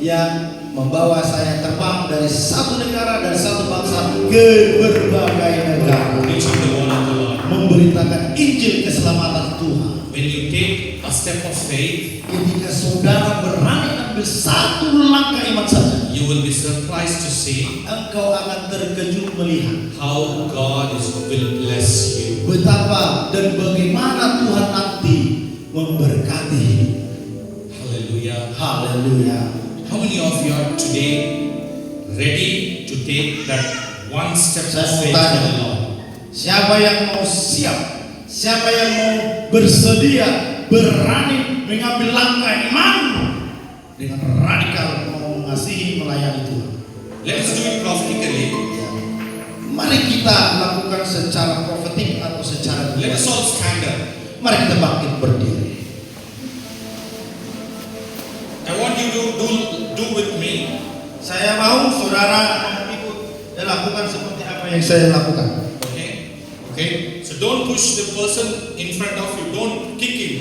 yang membawa saya terbang dari satu negara dan satu bangsa ke berbagai negara, Preaching the word of the Lord. memberitakan Injil keselamatan Tuhan. When you take a step of faith, Ketika saudara berani ambil satu langkah iman saja, you will be surprised to see engkau akan terkejut melihat how God will bless you. betapa dan bagaimana Tuhan nanti memberkati. Hallelujah. Haleluya. How many of you are today ready to take that one step Saya of mau faith for tanya, the Lord? siapa yang mau siap? Siapa yang mau bersedia, berani mengambil langkah iman dengan radikal mau mengasihi, melayani Tuhan? Let us do it prophetically. Ya. Mari kita lakukan secara profetik atau secara Let us biasa. all stand up. Mari kita bangkit berdiri. I want you to do with me. Saya mau saudara ikut dan lakukan seperti apa yang saya lakukan. Okay? Okay? So don't push the person in front of you. Don't kick him.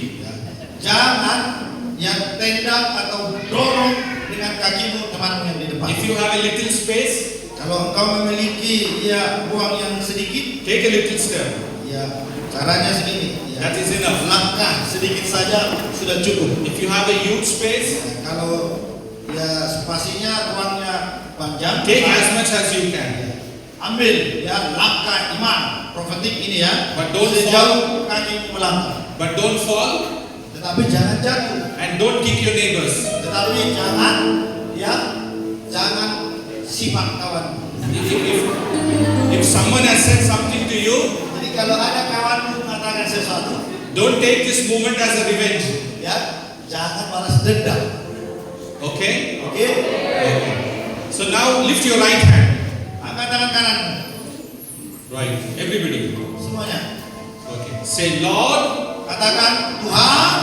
Jangan yang tendang atau dorong dengan kakimu temanmu yang di depan. If you have a little space, Kalau engkau memiliki ya ruang yang sedikit, take a little step. ya caranya segini. Ya, That is enough. langkah sedikit saja sudah cukup. If you have a huge space, Ya, kalau ya spasinya ruangnya panjang, take as much as you can. ambil ya langkah iman profetik ini ya. But don't sejauh kakimu melangkah. But don't fall Tetapi jangan jatuh. and don't kick your neighbors. Tetapi jangan sifat kawan. If someone has said something to you, Jadi kalau ada kawanmu mengatakan sesuatu, don't take this moment as a revenge. ya jangan balas dendam. Okay? Oke? Okay. So now lift your right hand. Angkat tangan kanan. Right. Everybody. Semuanya. Okay. Say, Lord, Katakan, Tuhan,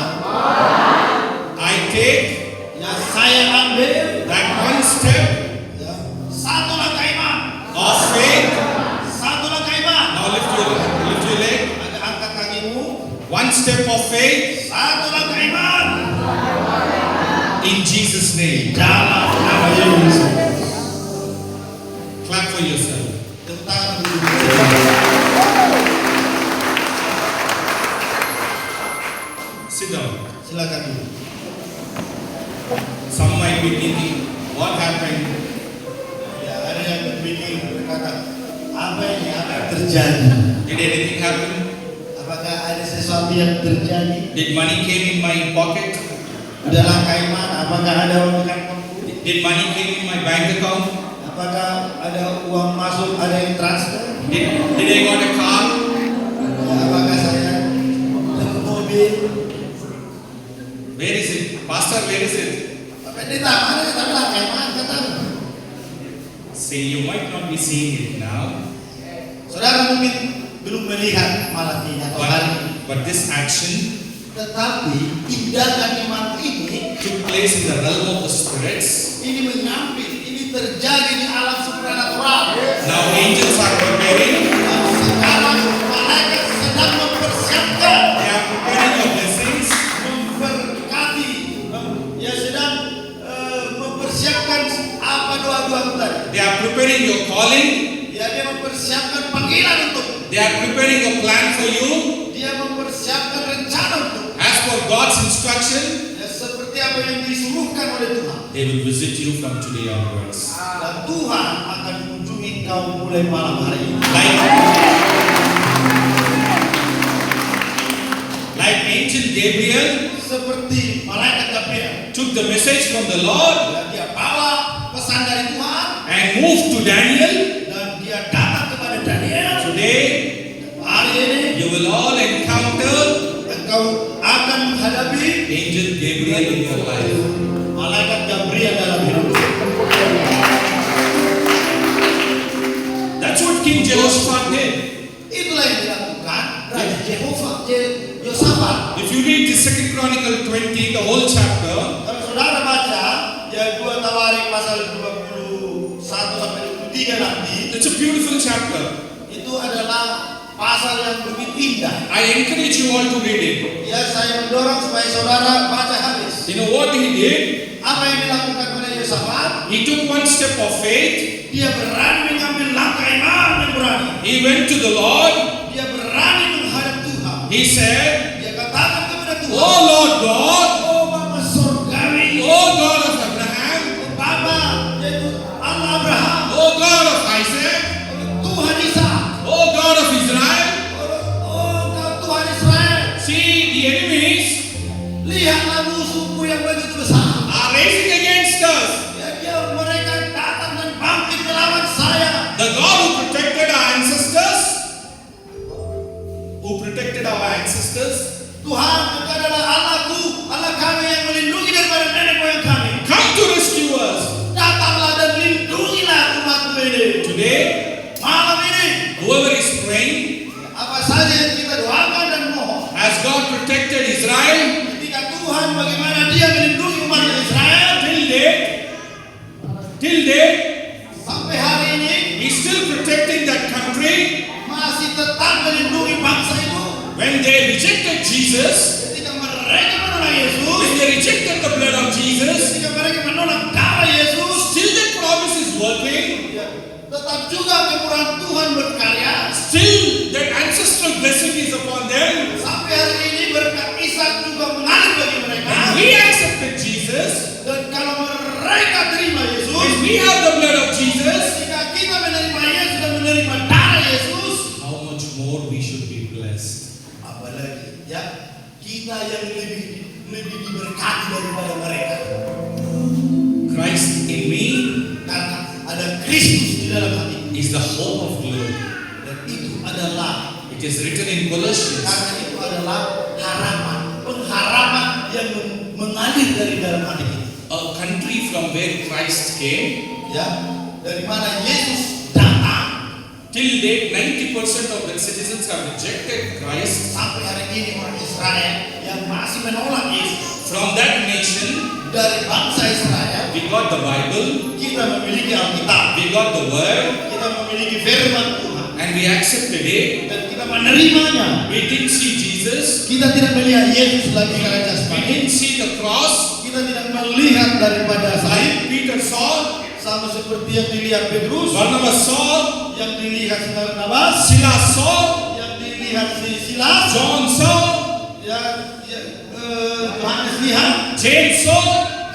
I take ya saya ambil that one step ya, satu langkah iman, of faith satu name. dalam nama Yesus. Clap for yourself. Tepuk tangan dulu. Sit down. Silakan dulu. Some might be thinking, what happened? Ya, ada yang berpikir berkata, apa ini apa yang terjadi? Did anything happen? Apakah ada sesuatu yang terjadi? Did money came in my pocket? Udahlah kaiman, apakah ada uang di kantongku? Did money came in my bank account? Apakah ada uang masuk, ada yang transfer? Did I got a car? Ya, apakah saya dapat mobil? Where is it? Pastor, where is it? Apa ini tak ada, tapi lah kaiman kata. See, you might not be seeing it now, Saudara mungkin belum melihat malam ini atau hari ini. but this action Tetapi tindakan iman ini took place in the realm of the spirits. mengambil, ini terjadi di alam supranatural. Now angels are preparing. Dan sekarang malaikat sedang mempersiapkan, They are preparing your blessings. memberkati, ya sedang mempersiapkan apa doa-doa tadi. They are preparing your calling. Ya, dia mempersiapkan panggilan untuk, They are preparing a plan for you dia mempersiapkan rencana untuk, as per God's instruction. ya, seperti apa yang disuruhkan oleh Tuhan. They will visit you from today onwards. Dan Tuhan akan mengunjungi kau mulai malam hari ini. Like angel Gabriel Seperti malaikat Gabriel, took the message from the Lord dan dia bawa pesan dari Tuhan and moved to Daniel. dan dia datang kepada Daniel. Today, Hari ini you will all encounter engkau akan menghadapi angel Gabriel in your life. malaikat Gabriel dalam hidupmu. That's what King Jehoshaphat did. Itulah yang dilakukan Raja Yosafat. If you read the 2 Chronicle 20, the whole chapter, Kalau saudara baca ya 2 Tawarik pasal 21 sampai 23 nanti, it's a beautiful chapter. itu adalah pasal yang begitu indah. I encourage you all to read it. Ya, saya mendorong supaya saudara baca habis. You know what he did? Apa yang dilakukan oleh Yosafat? He took one step of faith. Dia berani mengambil langkah iman yang berani. He went to the Lord. Dia berani menghadap Tuhan. He said, Dia katakan kepada Tuhan, Oh Lord God, oh Bapa Surgawi, oh God of Abraham, oh Bapa, yaitu Allah Abraham, oh God of Isaac, Tuhan Ishak, oh God of Israel, oh Kau Tuhan Israel. see the enemies Lihatlah musuhmu yang begitu besar. are racing against us. Ya, mereka datang dan bangkit melawan saya. The God who protected our ancestors, Tuhan, Engkau adalah Allahku, Allah kami yang melindungi daripada nenek moyang kami. come to rescue us. Datanglah dan lindungilah umatmu ini. Today, Malam ini, whoever is praying, apa saja yang kita doakan dan mohon, as God protected Israel ketika Tuhan bagaimana Dia melindungi umat Israel till date, sampai hari ini, He's still protecting that country. masih tetap melindungi bangsa itu. When they rejected Jesus, Ketika mereka menolak Yesus, when they rejected the blood of Jesus, ketika mereka menolak darah Yesus, still that promise is working. ya, tetap juga kemurahan Tuhan berkarya. Still that ancestral blessing is upon them. Sampai hari ini berkat Ishak juga mengalir bagi mereka. When we accepted Jesus, Dan kalau mereka terima Yesus, when we have the blood of Jesus, ketika kita menerima Yesus dan menerima darah Yesus, how much more we should be blessed. apalagi ya kita yang lebih diberkati daripada mereka. Christ in me Karena ada Kristus di dalam hati is the hope of glory. dan itu adalah It is written in Colossians. karena itu adalah harapan, pengharapan yang mengalir dari dalam hati kita. A country from where Christ came, Ya, dari mana Yesus datang. till date 90% of the citizens have rejected Christ. Sampai hari ini orang Israel yang masih menolak Yesus. From that nation, Dari bangsa Israel, we got the Bible, kita memiliki Alkitab, we got the Word, kita memiliki firman Tuhan, and we accepted it. dan kita menerimanya. We didn't see Jesus, Kita tidak melihat Yesus lagi secara we jasmani. didn't see the cross, Kita tidak melihat kelihatan daripada salib, Like Peter saw, sama seperti yang dilihat Petrus, Barnabas saw, yang dilihat si Barnabas, Silas saw, yang dilihat si Silas, John saw, Yohanes lihat, James saw.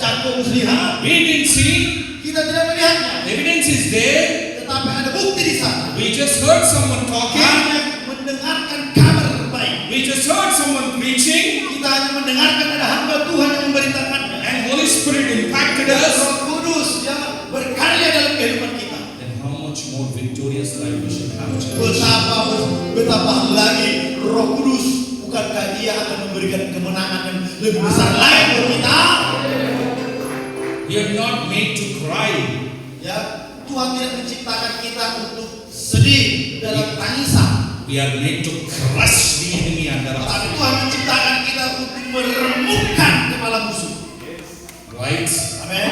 Yakobus lihat. We didn't see. Kita tidak melihatnya, Evidence is there. tetapi ada bukti di sana. We just heard someone talking. Hanya mendengarkan kabar baik. We just heard someone preaching. Kita hanya mendengarkan ada hamba Tuhan yang memberitakannya. And Holy Spirit impacted us. Roh Kudus yang berkarya dalam kehidupan kita. Then how much more victorious life we should have. Betapa lagi Roh Kudus, bukankah Dia akan memberikan kemenangan yang lebih besar lagi buat kita? We are not made to cry. Ya, Tuhan tidak menciptakan kita untuk sedih dalam tangisan. We are made to crush the enemy under our Tapi feet. Tuhan menciptakan kita untuk meremukkan kepala musuh. Right? Amin.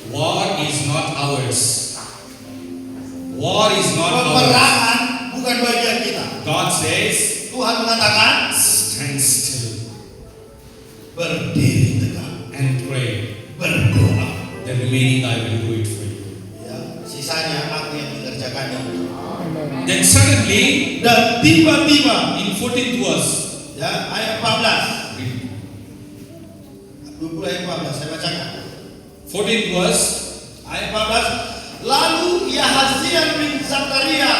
War is not ours. War is not ours. Peperangan bukan bagian kita. God says, Tuhan mengatakan, stand still berdiri tegak, and pray. berdoa. The remaining I will do it for you. Ya, sisanya aku yang mengerjakannya. Then suddenly, Dan tiba-tiba, in 14th verse, ya, ayat 14, 20 ayat 14, saya bacakan. 14th verse, Ayat 14, lalu Yahazia bin Zakaria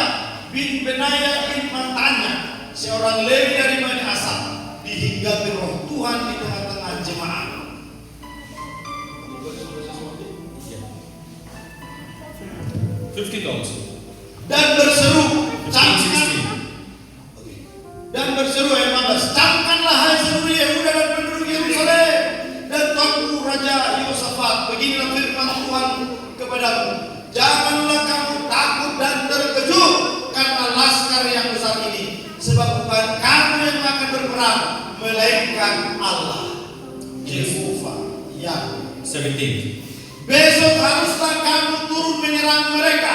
bin Benaya bin Matanya, seorang Lewi dari Bani Asaf, dihinggapi roh Tuhan di tengah-tengah jemaat. 15th also. Dan berseru, 15, camkan. 16. Dan berseru ayat 14, camkanlah hai seluruh Yehuda dan penduduk Yerusalem dan tuanku Raja Yehosafat, beginilah firman Tuhan kepadamu, janganlah kamu takut dan terkejut karena laskar yang besar ini, sebab bukan kamu yang akan berperang, melainkan Allah, Yehova Yahweh. 17th. Besok haruslah kamu turun menyerang mereka.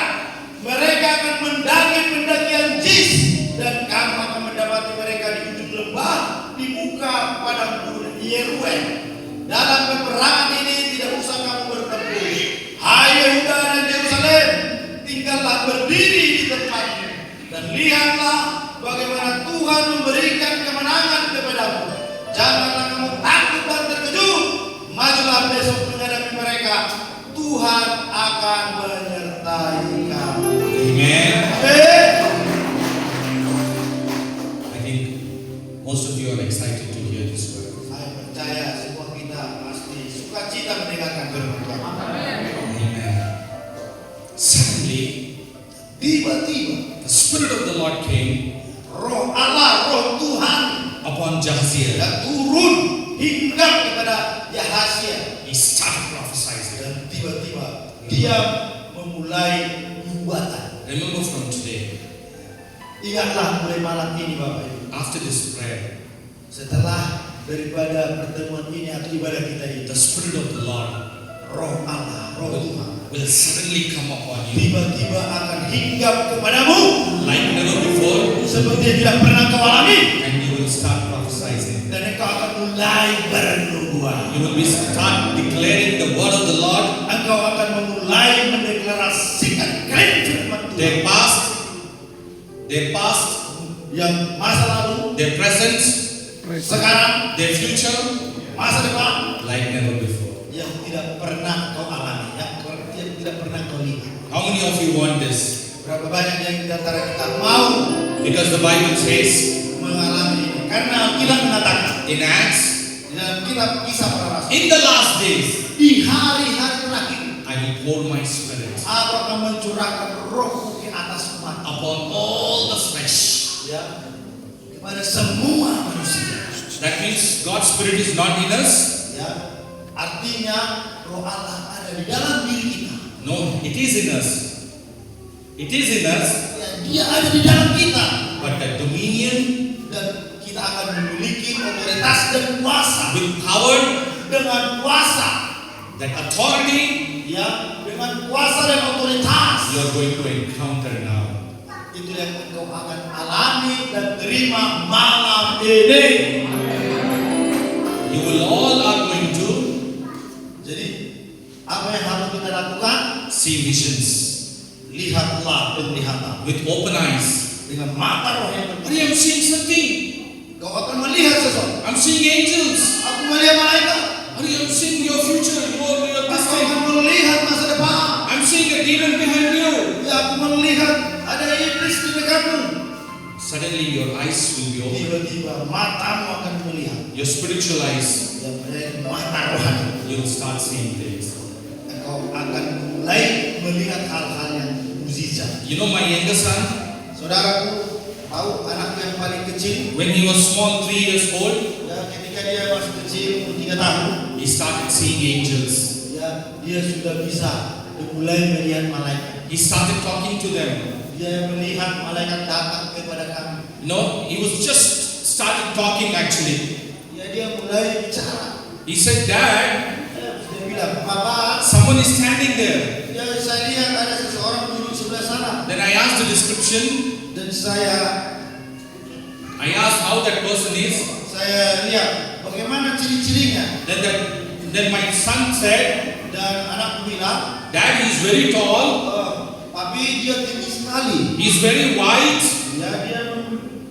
Mereka akan mendaki pendakian Jis, dan kamu akan mendapati mereka di ujung lembah, di muka padang gurun Yeruel. Dalam peperangan ini tidak usah kamu bertempur. Hai Yehuda dan Yerusalem, tinggallah berdiri di tempatmu dan lihatlah bagaimana Tuhan memberikan kemenangan kepadamu. Janganlah kamu takut dan terkejut. Majulah besok menghadapi mereka. Tuhan akan menyertai kamu. Amen. Amin. I think most of you are excited to hear this word. Saya percaya semua kita pasti sukacita mendengarkan firman Tuhan. Amen. Suddenly, Tiba-tiba the Spirit of the Lord came roh Allah, roh Tuhan upon Jahaziel. yang turun hingga kepada Yahazia, He started prophesying. dan tiba-tiba dia memulai nubuatan. Remember from today, Ingatlah mulai malam ini Bapak Ibu, after this prayer, setelah daripada pertemuan ini atau ibadah kita ini, the Spirit of the Lord roh Allah, roh Tuhan will suddenly come upon you tiba-tiba akan hinggap kepadamu like never before, seperti yang tidak pernah kau alami, and you will start prophesying. dan engkau akan mulai bernubuat. You will be start declaring the word of the Lord. Engkau akan memulai mendeklarasikan firman Tuhan. Their past, Yang masa lalu, their present, sekarang, their future, masa depan, like never before. yang tidak pernah kau alami, yang tidak pernah kau lihat. How many of you want this? Berapa banyak yang di antara kita mau Because the Bible says mengalami ini? Karena kita mengatakan in Acts, dalam kitab Kisah Para Rasul, in the last days, di hari-hari terakhir I will pour my Spirit aku akan mencurahkan rohku ke atas umat, upon all the flesh. ya, kepada semua manusia. That means God's Spirit is not in us. Ya, artinya roh Allah ada di dalam diri kita. No, it is in us. It is in us, Ya, dia ada di dalam kita, but the dominion dan kita akan memiliki otoritas dan kuasa. with power, Dengan kuasa, that authority ya, dengan kuasa dan otoritas, you are going to encounter now. itu yang engkau akan alami dan terima malam ini. You will all are going to Apa yang harus kita lakukan? See visions Lihatlah penglihatan with open eyes. dengan mata roh yang terbuka. I am seeing something. Kau akan melihat sesuatu. I'm seeing angels. Aku melihat malaikat. I am seeing your future. Your this Aku thing. akan melihat masa depan. I'm seeing a demon behind you. Ya, aku melihat ada iblis di dekatmu. Suddenly your eyes will be open. Tiba-tiba matamu akan melihat. Your spiritual eyes. Ya, mata rohani. You will start seeing things. Engkau akan mulai melihat hal-hal yang mukjizat. You know my younger son. Saudaraku, tahu anak yang paling kecil? When he was small, 3 years old, Ya, ketika dia masih kecil, umur 3 tahun, he started seeing angels. ya, dia sudah bisa mulai melihat malaikat. He started talking to them. Dia melihat malaikat datang kepada kami. No, he was just started talking actually. Ya, dia mulai bicara. He said, Dad, Ya, dia bilang, Papa, someone is standing there. ya, saya lihat ada seseorang duduk sebelah sana. Then I asked the description. Dan I asked how that person is. saya lihat bagaimana ciri-cirinya. Then my son said, Dan anakku bilang, Dad, he is very tall. tapi dia tinggi sekali. He is very white. Ya, dia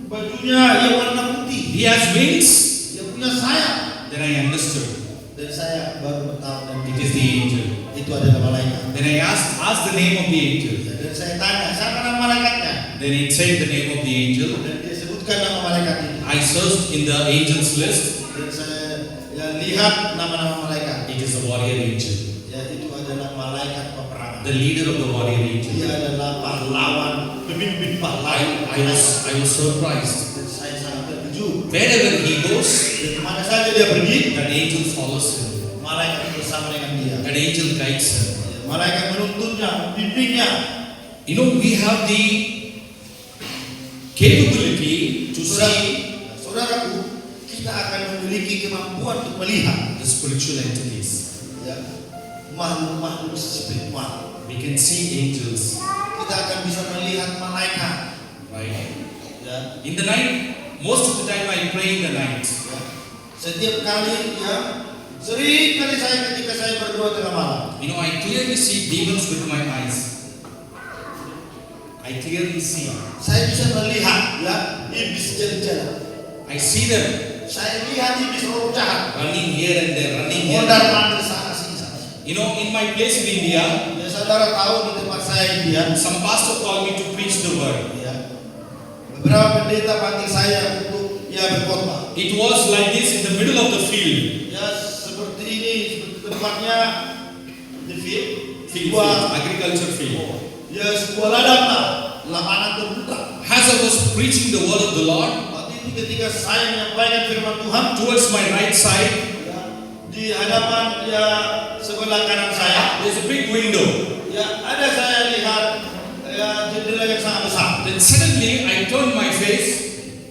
bajunya ya warna putih. He has wings. Dia punya sayap. Then I understood. Dan saya baru tahu dan It is the angel. itu adalah malaikat. Then I asked the name of the angel. Ya, dan saya tanya, siapa nama malaikatnya? Then it said the name of the angel. Dan dia sebutkan nama malaikat itu. I searched in the angels list. Dan saya ya, lihat nama-nama malaikat. It is the warrior angel, Ya, itu adalah malaikat peperangan. the leader of the warrior angel. Dia adalah pahlawan, pemimpin pahlawan. I was surprised. Dan saya sangat terkejut. Wherever he goes, Dan kemana saja dia pergi, that angel follows him. malaikat bersama dengan dia. That angel guides him. Malaikat menuntunnya, membimbingnya. You know, we have the capability to see Saudaraku, kita akan memiliki kemampuan untuk melihat the spiritual entities. ya, makhluk-makhluk spiritual. We can see angels, Kita akan bisa melihat malaikat. right? Ya, In the night, most of the time I pray in the night. ya. Setiap kali, ya, sering kali saya ketika saya berdoa tengah malam, You know, I clearly see demons with my eyes. I clearly see. saya bisa melihat ya iblis jalan-jalan. I see them Saya lihat iblis roh jahat running here and there, running here. mondar mandir sana sini sana. You know, in my place in India, Ya, saudara tahu di tempat saya dia, some pastor called me to preach the word. ya, beberapa pendeta panggil saya untuk ya berkhotbah. It was like this in the middle of the field. Ya, seperti ini, seperti tempatnya di field, Field, sebuah agriculture field. ya sebuah ladang lah, lapangan terbuka. As I was preaching the word of the Lord, Waktu itu ketika saya menyampaikan firman Tuhan, towards my right side, ya, di hadapan ya sebelah kanan saya, there's a big window. ya ada saya lihat ya jendela yang sangat besar. Then suddenly I turned my face,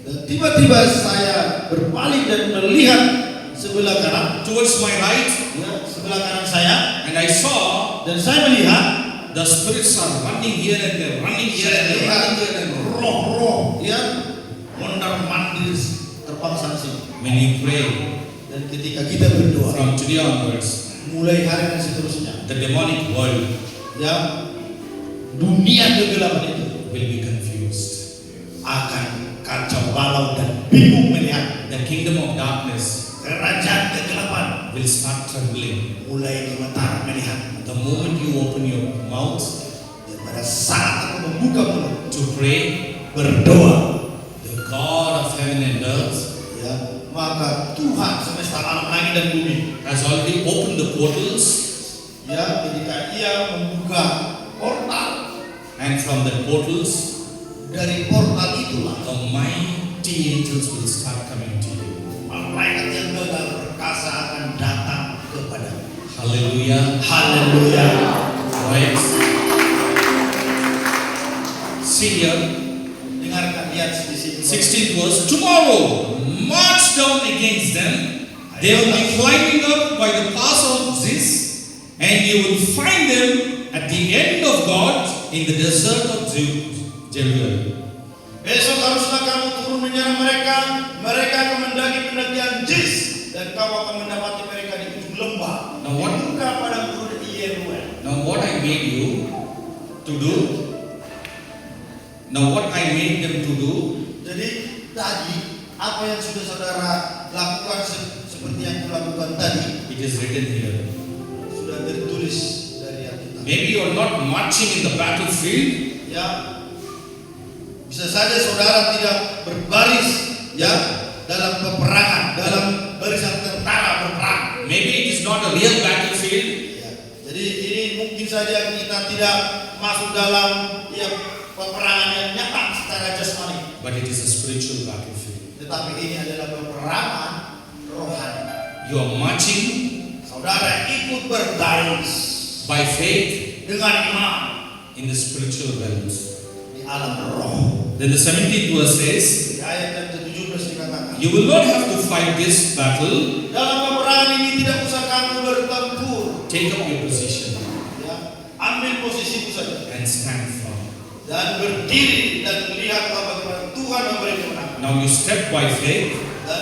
Dan tiba-tiba saya berpaling dan melihat sebelah kanan, towards my right, ya sebelah kanan saya, and I saw dan saya melihat the spirits are running here and there, running here and there, running here and there. roh-roh yang mondar mandir terbang sana sini. When you pray Dan ketika kita berdoa, from today onwards, mulai hari dan seterusnya, the demonic world ya dunia kegelapan itu will be confused. akan kacau balau dan bingung melihat. The kingdom of darkness Kerajaan kegelapan will start trembling. mulai gemetar melihat. The moment you open your mouth Dan pada saat aku membuka mulut to pray, berdoa, the God of heaven and earth ya maka Tuhan semesta alam langit dan bumi, has already opened the portals, ya ketika Ia membuka portal, and from the portals, dari portal itulah the mighty angels will start coming to you. malaikat yang gagah perkasa akan datang kepadamu. Hallelujah. Haleluya. Right. See here, Dengarkan, lihat di sini. 16th verse. Tomorrow, march down against them. They will be climbing up by the pass of Ziz, and you will find them at the end of God in the desert of Jerusalem. Besok haruslah kamu turun menyerang mereka. Mereka akan mendaki pendakian Ziz, dan kamu akan mendapati mereka di ujung lembah. Nah, what- Dibuka padang gurun Emmanuel. Now what I made you to do, now what I made them to do, Jadi tadi apa yang sudah saudara lakukan seperti yang kulakukan tadi it is written here. sudah tertulis dari Alkitab. Maybe you are not marching in the battlefield, Ya, bisa saja saudara tidak berbaris ya dalam peperangan, dalam barisan tentara berperang. maybe it is not a real battlefield, Ya, jadi ini mungkin saja kita tidak masuk dalam ya peperangan yang nyata secara jasmani, but it is a spiritual battlefield. tetapi ini adalah peperangan rohani. You are marching Saudara ikut berbaris by faith dengan iman in the spiritual realms. di alam roh. Then the 17th verse says, Di ayat yang ke-17 dikatakan, you will not have to fight this battle. dalam peperangan ini tidak usah kamu bertempur. Take up your position Ya, ambil posisimu saja and stand firm. dan berdiri dan melihatlah bagaimana Tuhan memberi kemenangan. Now you step by faith. Dan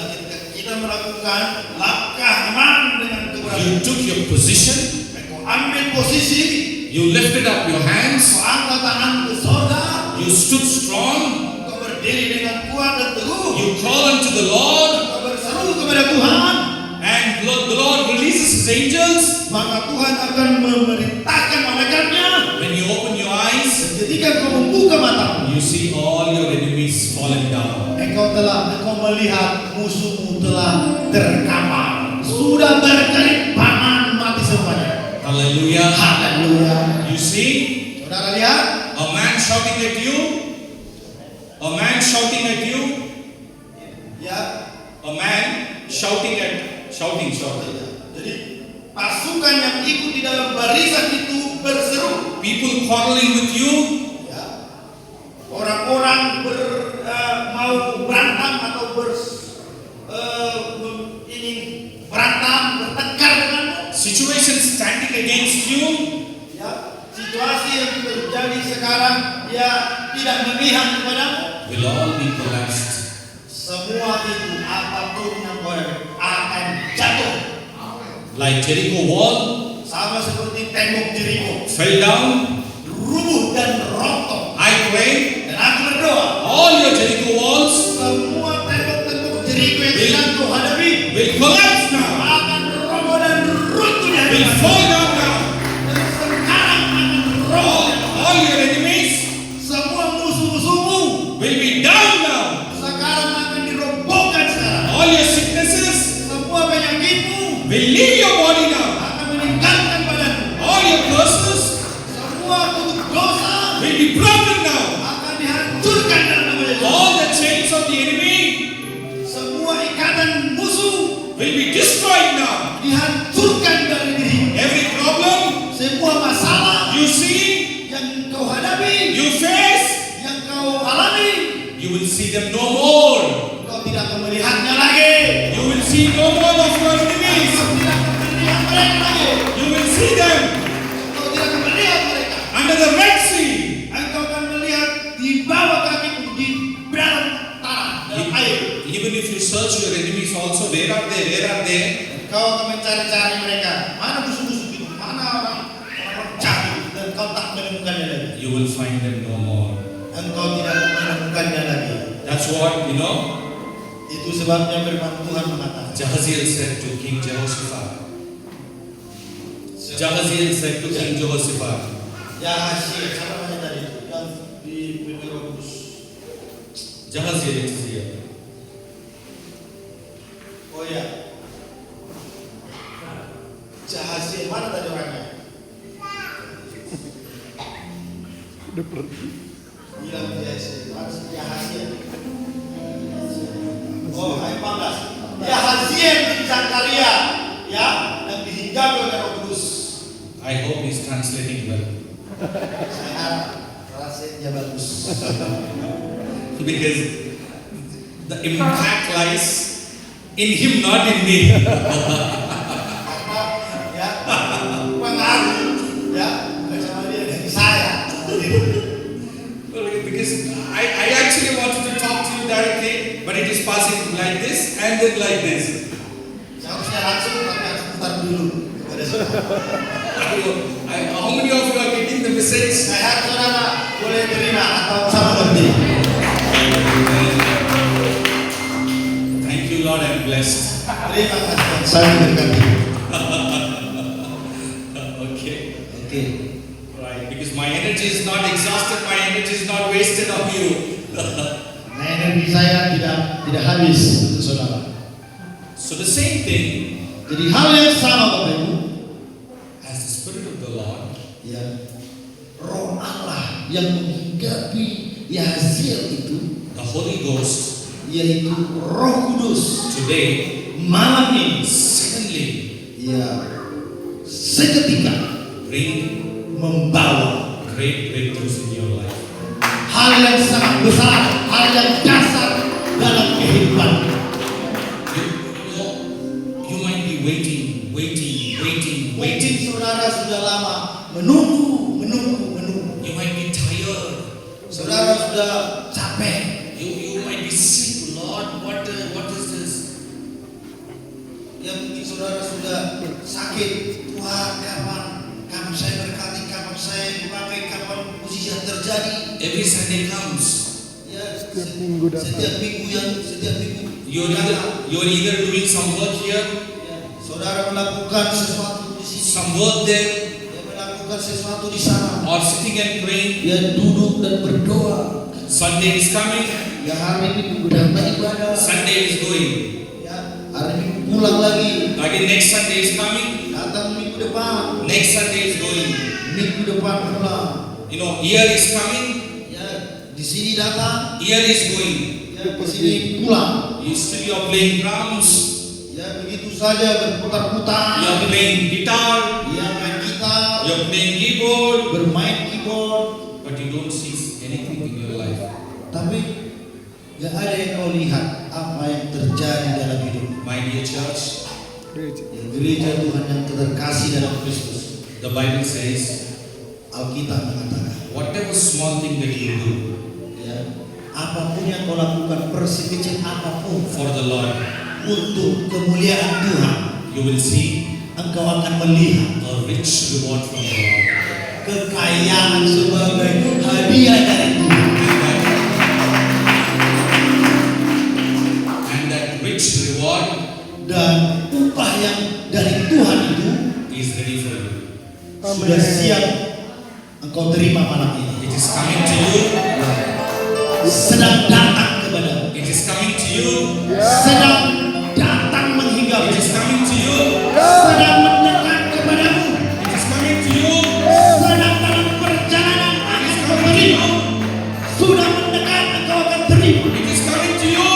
kita melakukan langkah iman dengan kebenaran. You took your position. Kau ambil posisi, You lifted up your kau hands. angkat tangan ke sorga, You stood strong. kau berdiri dengan kuat dan teguh. You call unto the Lord. Kau berseru kepada Tuhan, And the Lord releases His angels. maka Tuhan akan memerintahkan malaikatnya. When you open your eyes, Ketika kau membuka matamu, you see all your enemies falling down. engkau melihat musuhmu telah terkapar, sudah berkelimpangan mati semuanya. Hallelujah. Haleluya. You see Saudara lihat, a man shouting at you. A man shouting at you. ya. A man shouting. Jadi pasukan yang ikut di dalam barisan itu berseru. People quarreling with you. Ya. Orang-orang mau berantem atau ingin berantem, bertengkar denganmu. Situations standing against you. Ya, situasi yang terjadi sekarang ya tidak memihak kepadamu. Will all be collapsed. Semua itu apapun yang kau akan jatuh. Like Jericho wall Sama seperti tembok Jericho, fell down. rubuh dan rontok. I pray Dan aku berdoa, all your Jericho walls semua tembok-tembok Jericho yang sedang kau hadapi will collapse now. akan roboh dan runtuh di Will hadapan. fall down now. Dan sekarang akan roboh. All your enemies Semua musuh-musuhmu will be down now. sekarang akan dirobohkan sekarang. All your sicknesses Semua penyakitmu will leave your body now. akan meninggalkan badanmu. All your curses Semua kutuk dosa will be broken now. akan dihancurkan dalam nama Yesus. All the chains of the enemy Semua ikatan musuh will be destroyed now. dihancurkan dari dirimu. Every problem Semua masalah you see, yang kau hadapi, you face, yang kau alami, you will see them no more. kau tidak akan melihatnya lagi. You will see no more of your enemies. Kau tidak akan melihat mereka lagi. You will see them Kau tidak akan melihat mereka. under the Red Sea. Engkau akan melihat di bawah kakimu, di dalam tanah, dalam air. Even if you search your enemies also, where are they? Where are they? Kau akan mencari-cari mereka. Mana musuh-musuh itu? Mana orang jahat? Dan kau tak menemukannya lagi. You will find them no more. Engkau tidak menemukannya lagi. That's what, Itu sebabnya firman Tuhan mengatakan. Jahaziel said to King Jehoshaphat. Jahaziel said to King Jehoshaphat, Yahasiel, siapa namanya tadi itu? Yang di Firman Roh Kudus. Jahaziel it is here. Oh ya. Yahasiel, mana tadi orangnya? Bilang Yahasiel, mana Yahasiel? Oh, ayat 14. Yahasiel bin Zakaria, ya, yang dihinggapi oleh Roh Kudus. I hope he's translating well. Saya harap translate-nya bagus. Because the impact lies in him, not in me. Karena ya pengaruh ya bersama dia dari saya. Because I actually wanted to talk to you directly, but it is passing like this and then like this. Seharusnya langsung tapi harus putar dulu kepada saudara. How many of you are getting the message? Saya harap saudara boleh terima atau sama ngerti. Thank you, Lord. I'm blessed. Terima kasih Tuhan, saya berkati. Okay. Oke. Right. Because my energy is not exhausted. My energy is not wasted on you. Nah, energi saya tidak habis untuk saudara. So the same thing Jadi hal yang sama Bapak Ibu, as the Spirit of the Lord, ya, Roh Allah yang menghinggapi Yahaziel itu, the Holy Ghost, yaitu Roh Kudus, today, malam ini, suddenly, ya, seketika bring membawa great breakthroughs in your life. hal yang sangat besar, hal yang dasar dalam kehidupan. You might be waiting. Mungkin saudara sudah lama menunggu. You might be tired. Saudara sudah capek. You might be sick. Lord, what is this? Ya mungkin saudara sudah sakit. Tuhan, kapan saya berkati, kapan saya dipakai, kapan mujizat terjadi. Every Sunday comes. Ya, setiap minggu. You're either doing some work here, Ya, saudara melakukan sesuatu di sini. some work there, Ya, melakukan sesuatu di sana. or sitting and praying. Ya, duduk dan berdoa. Sunday is coming. Ya, hari ini udah beribadah. Sunday is going. Ya, hari ini pulang lagi. Again, next Sunday is coming. Datang minggu depan. Next Sunday is going. Minggu depan pulang. Year is coming. Ya, di sini datang. Year is going. Ya, ke sini pulang. You still you're playing drums. Ya, begitu saja berputar-putar. You're playing guitar. Ya, main gitar, You're playing keyboard. bermain keyboard. But you don't see anything in your life. Tapi gak ada yang kau lihat apa yang terjadi dalam hidup. My dear church, Ya, gereja Tuhan yang terkasih dalam Kristus. the Bible says, Alkitab mengatakan, whatever small thing that you do ya, apapun yang kau lakukan, persekecil apapun for the Lord, untuk kemuliaan Tuhan, you will see engkau akan melihat a rich reward from the Lord. kekayaan sebagai hadiah dari Tuhan. And that rich reward Dan upah yang dari Tuhan itu is ready for you. sudah siap engkau terima malam ini. It is coming to you. Sedang datang kepadamu. It is coming to you. Sedang datang menghinggapi. It is coming to you. Sedang mendekat kepadamu. It is coming to you. Sedang dalam perjalanan akan kau terima. Sudah mendekat engkau akan terima. It is coming to you.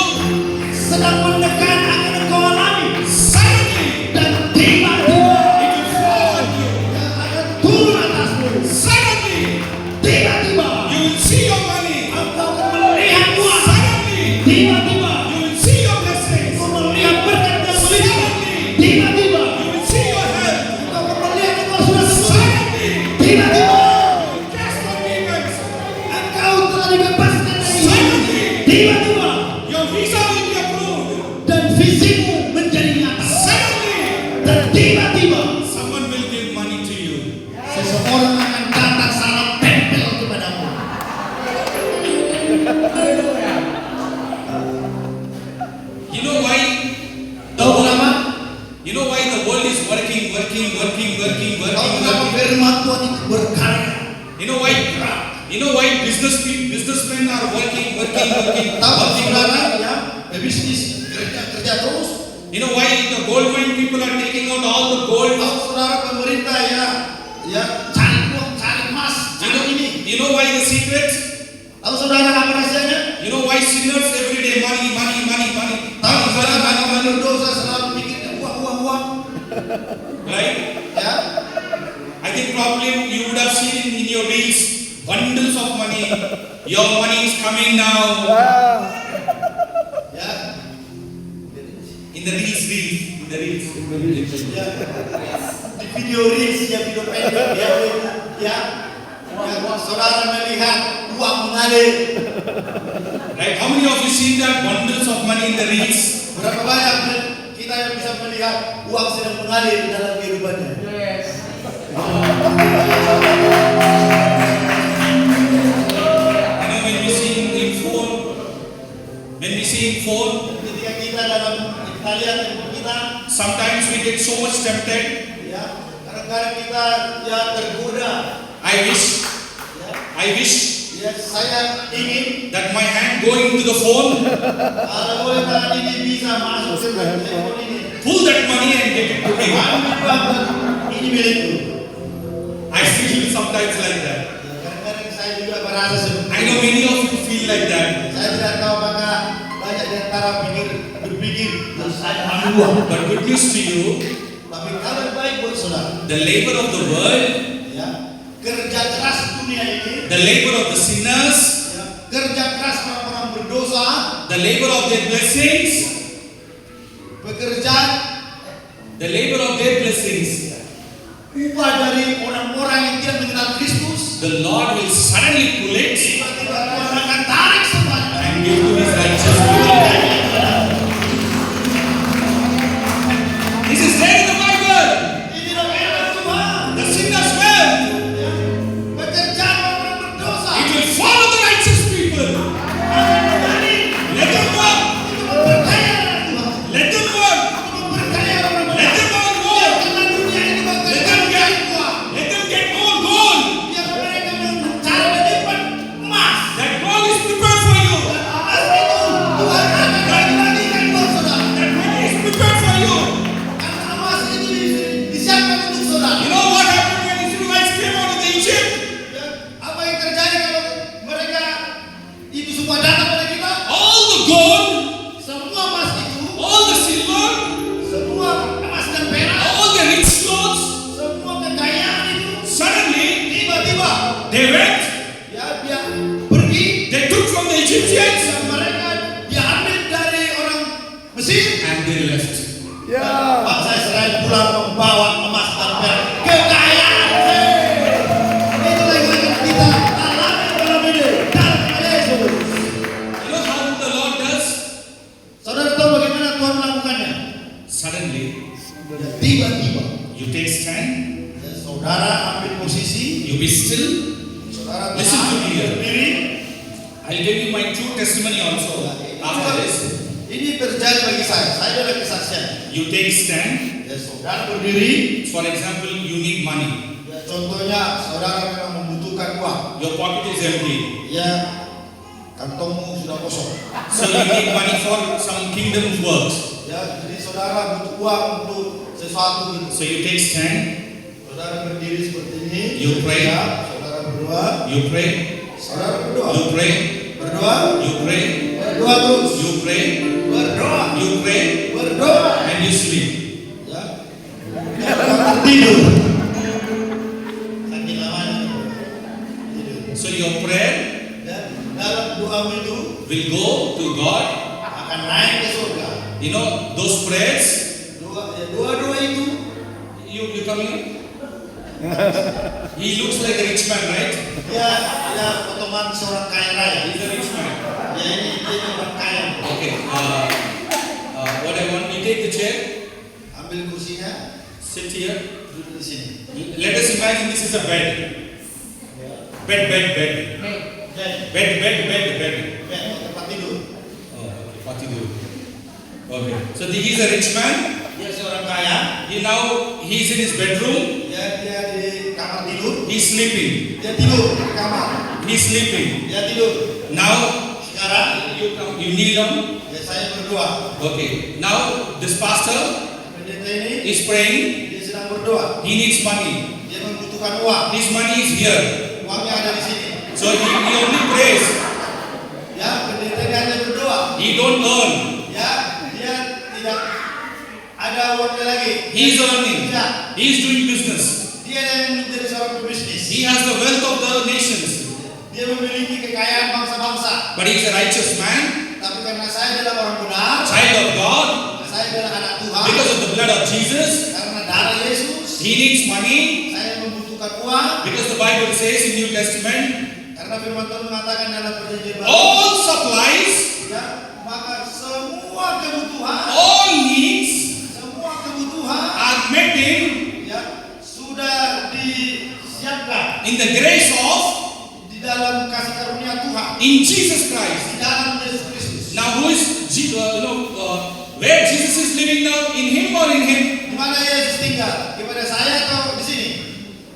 Sedang mendekat akan engkau alami. Suddenly, Dan tiba-tiba it will fall on you. yang akan turun atasmu. Suddenly, Tiba-tiba you will see your money. engkau akan melihat uang. Suddenly, Tiba-tiba you will see your blessings. engkau melihat berkat dan melihat. Suddenly, Tiba-tiba you will see your health. engkau akan melihat engkau sudah sembuh. Suddenly, Tiba-tiba cast your demons. engkau telah dibebaskan dari hidup. Suddenly, Tiba-tiba your visa will be approved. dan visimu menjadi nyata. Suddenly, Dan tiba-tiba someone will give money to you. seseorang akan datang salam tempel kepadamu. You know why? Tahu kenapa? You know why the world is working. Tahu kenapa firman Tuhan itu berkarya? You know why? You know why businessmen are working. Tahu saudara ya, bisnis kerja terus. You know why the gold mine people are taking out all the gold? Tahu saudara pemerintah ya cari uang, cari emas, cari ini. You know why the secret? Tahu saudara apa rahasianya? You know why sinners every day money. Tahu saudara orang berdosa selalu pikir uang. Right? Ya, I think probably you would have seen in your reels bundles of money. Your money is coming now. ya, In the reels. ya. Di video reels ya, video pendek ya, saudara melihat uang mengalir. Right? How many of you seen that bundles of money in the reels? Berapa banyak kita yang bisa melihat uang sedang mengalir dalam kehidupannya? Yes. When we see in phone, Ketika kita lihat handphone kita, sometimes we get so much tempted. ya, kadang-kadang kita ya tergoda. I wish Ya, saya ingin that my hand going into the phone, kalau boleh tangan ini bisa masuk ke handphone ini. pull that money and get it to me. Ambil uang, ini milikku. I feel sometimes like that. Ya, kadang-kadang saya juga merasa seperti I know many of you feel like that. Saya tidak tahu apakah banyak di antara berpikir saya ambil uang. But good news to you, Tapi kabar baik buat saudara. the labor of the world, Ya, kerja keras dunia ini, the labor of the sinners, ya, kerja keras orang-orang berdosa, the labor of their blessings, pekerjaan, the labor of their blessings, upah dari orang-orang yang tidak mengenal Kristus. the Lord will suddenly pull it Tiba-tiba Tuhan akan tarik semuanya. and give to His righteous people. This is there in the Bible. Ini adalah firman Tuhan. The sinner's wealth, Ya, pekerjaan orang-orang berdosa. it will follow the righteous people. Let them work. Itu memperkaya orang Tuhan. Let them work. Itu memperkaya orang Let Tuhan. them earn Ya, more. karena dunia ini bekerja mencari uang. Let them get more gold. Biar mereka mencari menyimpan emas. That gold is prepared for you. Dan emas itu Tuhan akan bagi-bagikan buat saudara. That money is prepared for you. Karena emas itu disiapkan untuk saudara. You know what happened when the Israelites came out of Egypt? Ya, apa yang terjadi kalau mereka itu semua datang pada kita? All the gold, Semua emas itu, all the silver, semua emas dan perak, all the rich clothes, semua kekayaan itu suddenly tiba-tiba they went, ya dia pergi they took from the Egyptians dan mereka diambil dari orang Mesir. and they left. Bangsa Israel pulang membawa emas dan perak, kekayaan. Itulah yang akan kita alami malam ini dalam nama Yesus. You know how the Lord does? Saudara tahu bagaimana Tuhan melakukannya? Suddenly, Ya, tiba-tiba you take stand, ya, saudara ambil posisi, you be still. saudara Listen to me here. berdiri. I'll give you my true testimony also after this. Ini terjadi bagi saya. Saya adalah kesaksian. You take stand. Ya, saudara berdiri. For example, you need money. Ya, contohnya saudara memang membutuhkan uang. Your pocket is empty. Ya, kantongmu sudah kosong. So you need money for some kingdom works. Ya, jadi saudara butuh uang untuk sesuatu gitu. So you take stand, Saudara berdiri seperti ini. You pray. Ya, saudara berdoa. you pray, Saudara berdoa. you pray, Berdoa. you pray, Berdoa terus. you pray, Berdoa. you pray, Berdoa. and you sleep. Ya. Jangan tidur. Saking lamanya tidur. So your prayer Dan dalam doamu itu will go to God. akan naik ke surga. You know those prayers. Doa itu You coming? He looks like a rich man, right? ya potongan seorang kaya raya. He's a rich man. Ya ini orang kaya. Okay. What I want, you take the chair, Ambil kursinya, sit here. duduk di sini. Let us imagine this is a bed. Bed. Tempat tidur. Oh, okay. What you do? Okay. So he's a rich man. Dia seorang kaya. He's in his bedroom. Dia di kamar tidur. He's sleeping. Dia tidur di kamar. He's sleeping. Dia tidur. Now Sekarang you kneel down. ya saya berdoa. Okay. Now this pastor Pendeta ini is praying. dia sedang berdoa. He needs money. Dia membutuhkan uang. His money is here. Uangnya ada di sini. So he only prays. Ya, pendeta ini hanya berdoa. He don't earn. Ya, dia tidak ada uangnya lagi. He's earning. Ya, He's doing business. dia yang menjadi seorang pebisnis. He has the wealth of the nations. Dia memiliki kekayaan bangsa-bangsa. But he's a righteous man, Tapi karena saya adalah orang benar, child of God, saya adalah anak Tuhan. because of the blood of Jesus. Karena darah Yesus, He needs money, saya membutuhkan uang. because the Bible says in New Testament, Karena firman Tuhan mengatakan dalam perjanjian baru, all supplies, ya, maka semua kebutuhan, all needs are met ya, sudah disiapkan in the grace of di dalam kasih karunia Tuhan, in Jesus Christ. di dalam Yesus Kristus. Now who is where Jesus is living now, in him or in him? Di mana Yesus tinggal? Kepada saya atau di sini?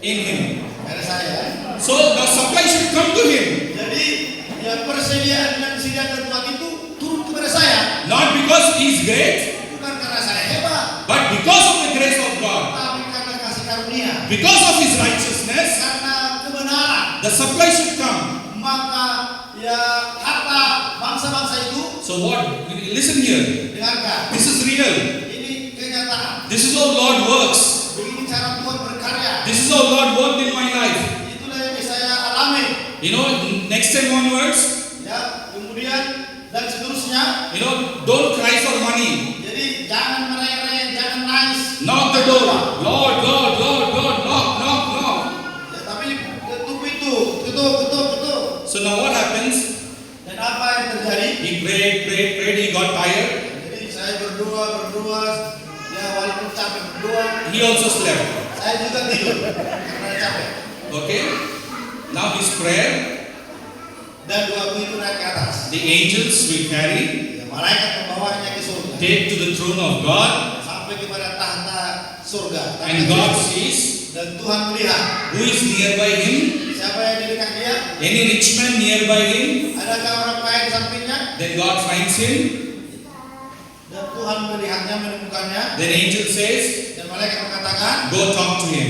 In him. Pada saya. So the supply should come to him. Jadi yang persediaan yang disediakan Tuhan itu turun kepada saya. Not because he is great, Bukan karena saya hebat, but because of the grace of God. tapi karena kasih karunia. Because of his righteousness, Karena kebenaran, the supply should come. maka ya harta bangsa-bangsa itu, So what? Listen here. dengarkan, This is real. ini kenyataan. This is how Lord works. Begini cara Tuhan berkarya. This is how Lord worked in my life. Itulah yang saya alami. Next time onwards, Ya, kemudian dan seterusnya. don't cry for money. Jadi jangan merengek, jangan nangis. Knock the door. Lord, Lord, Lord, Lord, knock, knock, knock. Ya, tapi ketuk pintu, ketuk. So now what happens? Dan apa yang terjadi? He prayed, he got tired. Jadi saya berdoa, ya walaupun capek berdoa, He also slept. saya juga tidur karena capek. Okay? Now his prayer, Dan doaku itu naik ke atas. the angels will carry, Ya, malaikat membawanya ke surga. take to the throne of God, Sampai kepada tahta surga. Tahta and God Kristus. sees Dan Tuhan melihat who is nearby him, siapa yang di dekat dia. any rich man nearby him, Adakah orang kaya di sampingnya? then God finds him. Dan Tuhan melihatnya, menemukannya. Then angel says, Dan malaikat mengatakan, go talk to him.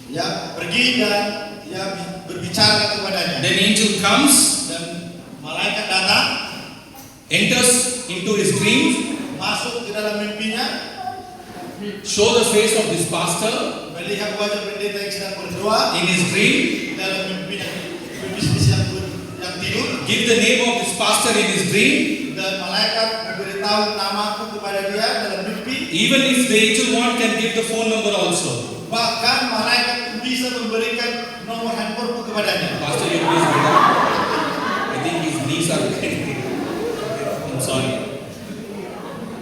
ya pergi dan ya berbicara kepadanya. Then angel comes, Dan malaikat datang, enters into his dream, masuk ke dalam mimpinya, show the face of this pastor melihat wajah pendeta yang sedang berdoa in his dream, dalam mimpinya, bisnis yang tidur. give the name of this pastor in his dream. Dan malaikat memberitahu namaku kepada dia dalam mimpi. Even if the angel one can give the phone number also. Bahkan malaikat bisa memberikan nomor handphoneku kepadanya. Pastor, you please get up. I think his knees are I'm sorry.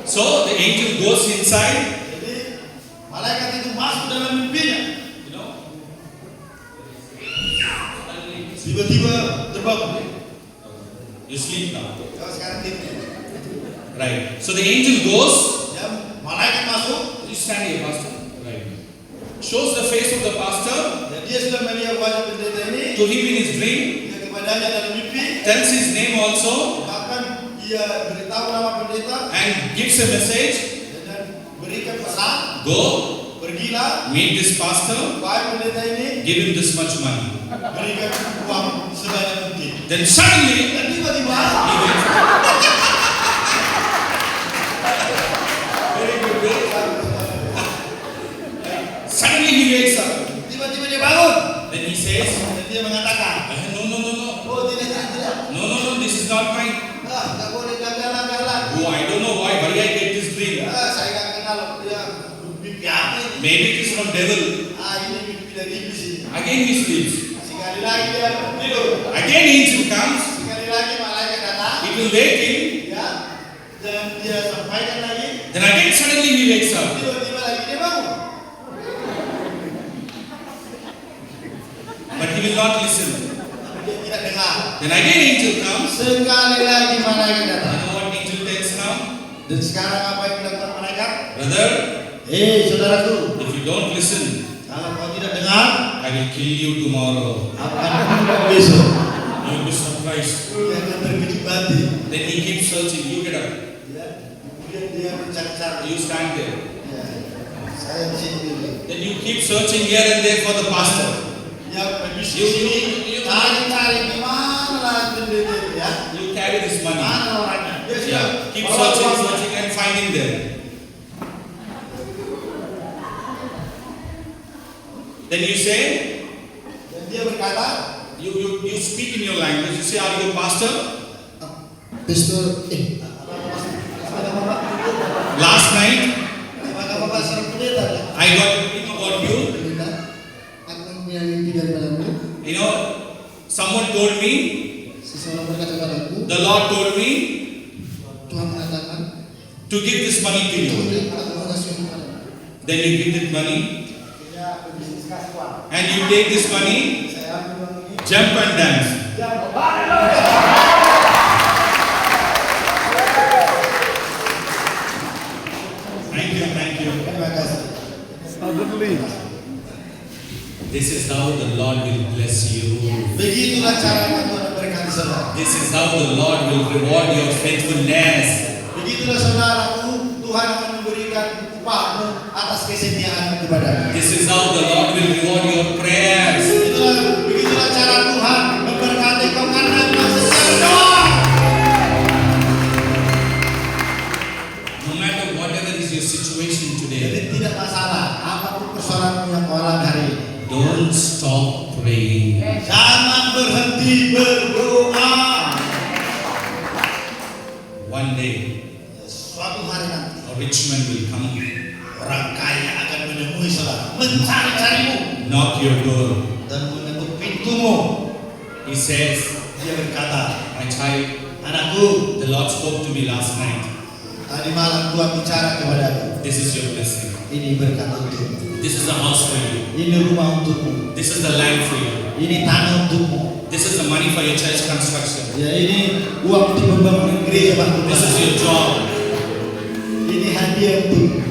So the angel goes inside. Jadi malaikat itu masuk dalam mimpinya. Tiba-tiba terbangun. You sleep now. Kalau sekarang tidur. Right. So the angel goes. Ya, malaikat masuk. You stand here, Pastor. Right. Shows the face of the pastor Dan dia sudah melihat wajah pendeta ini. to him in his dream. Dia kepadanya dalam mimpi. Tells his name also. Bahkan dia beritahu nama pendeta. And gives a message. Dan berikan pesan. Go. Pergilah. Meet this pastor. Wahai pendeta ini. Give him this much money. Berikan uang sebanyak mungkin. Then suddenly Dan tiba-tiba. he went. Very good, very good. Suddenly he wakes up. Tiba-tiba dia bangun. Then he says, Dan dia mengatakan. no. Oh tidak. No, this is not mine. Tak boleh gagal-gagalan. Oh, I don't know why I get this dream. Saya nggak kenal dia mimpi apa ini. Maybe it is from devil. Ini mimpi dari iblis ini. Again he sleeps. Sekali lagi dia tidur. Again angel comes. Sekali lagi malaikat datang. It will wake him. Ya. Dan dia sampaikan lagi. Then again suddenly he wakes up. Tiba-tiba lagi dia bangun. But he will not listen. Tapi dia tidak dengar. Then again angel comes. Sekali lagi malaikat You datang. know what angel tells now? Dan sekarang apa yang dilakukan malaikat? Brother, Saudaraku, if you don't listen, kalau kau tidak dengar, I will kill you tomorrow. akan dibunuh besok. You will be surprised. Dia akan terkejut mati. Then he keeps searching. You get up. Ya. Kemudian dia mencari-cari. You stand there. Ya. Saya di sini dulu. Then you keep searching here and there for the pastor. Ya, habis di You- sini you- cari-cari di mana pendeta itu ya? You carry this money. Mana orangnya? Dia sudah Yeah. Keep bawa searching uangnya. and finding them. Then you say, Dan dia berkata, you speak in your language. You say, are you a pastor? Pastor, Last night, apakah Bapak seorang pendeta? I got a dream about you. Pendeta, aku punya mimpi dari malammu. You know, someone told me, Seseorang berkata padaku, the Lord told me Tuhan mengatakan, to give this money to you. beri akomodasi untuk kalian. Then you give that money, Ya, bisnis kasual. and you take this money, Saya ambil uang ini. jump and dance. Ya, This is how the Lord will bless you. Begitulah caranya Tuhan memberkati saudara. This is how the Lord will reward your faithfulness. Begitulah saudaraku, Tuhan akan memberikan upahmu atas kesetiaan kepada-Nya. This is how the Lord will reward your prayers. Begitulah cara Tuhan memberkati kau karena engkau setia berdoa. No matter whatever is your situation Jadi today, tidak masalah apapun persoalanmu yang kau alami hari ini. don't stop praying. Jangan berhenti berdoa. One day, Suatu hari nanti a rich man will come, orang kaya akan menemui saudara, mencari-carimu knock your door. dan mengetuk pintumu. He says, Dia berkata, my child, anakku, the Lord spoke to me last night. tadi malam Tuhan bicara kepadaku. This is your blessing. Ini berkat untukmu. This is the house for you. Ini rumah untukmu. This is the land for you. Ini tanah untukmu. This is the money for your church construction. Ya, ini uang untuk membangun gereja batu This is bara. your job. Ini hadiah untukmu.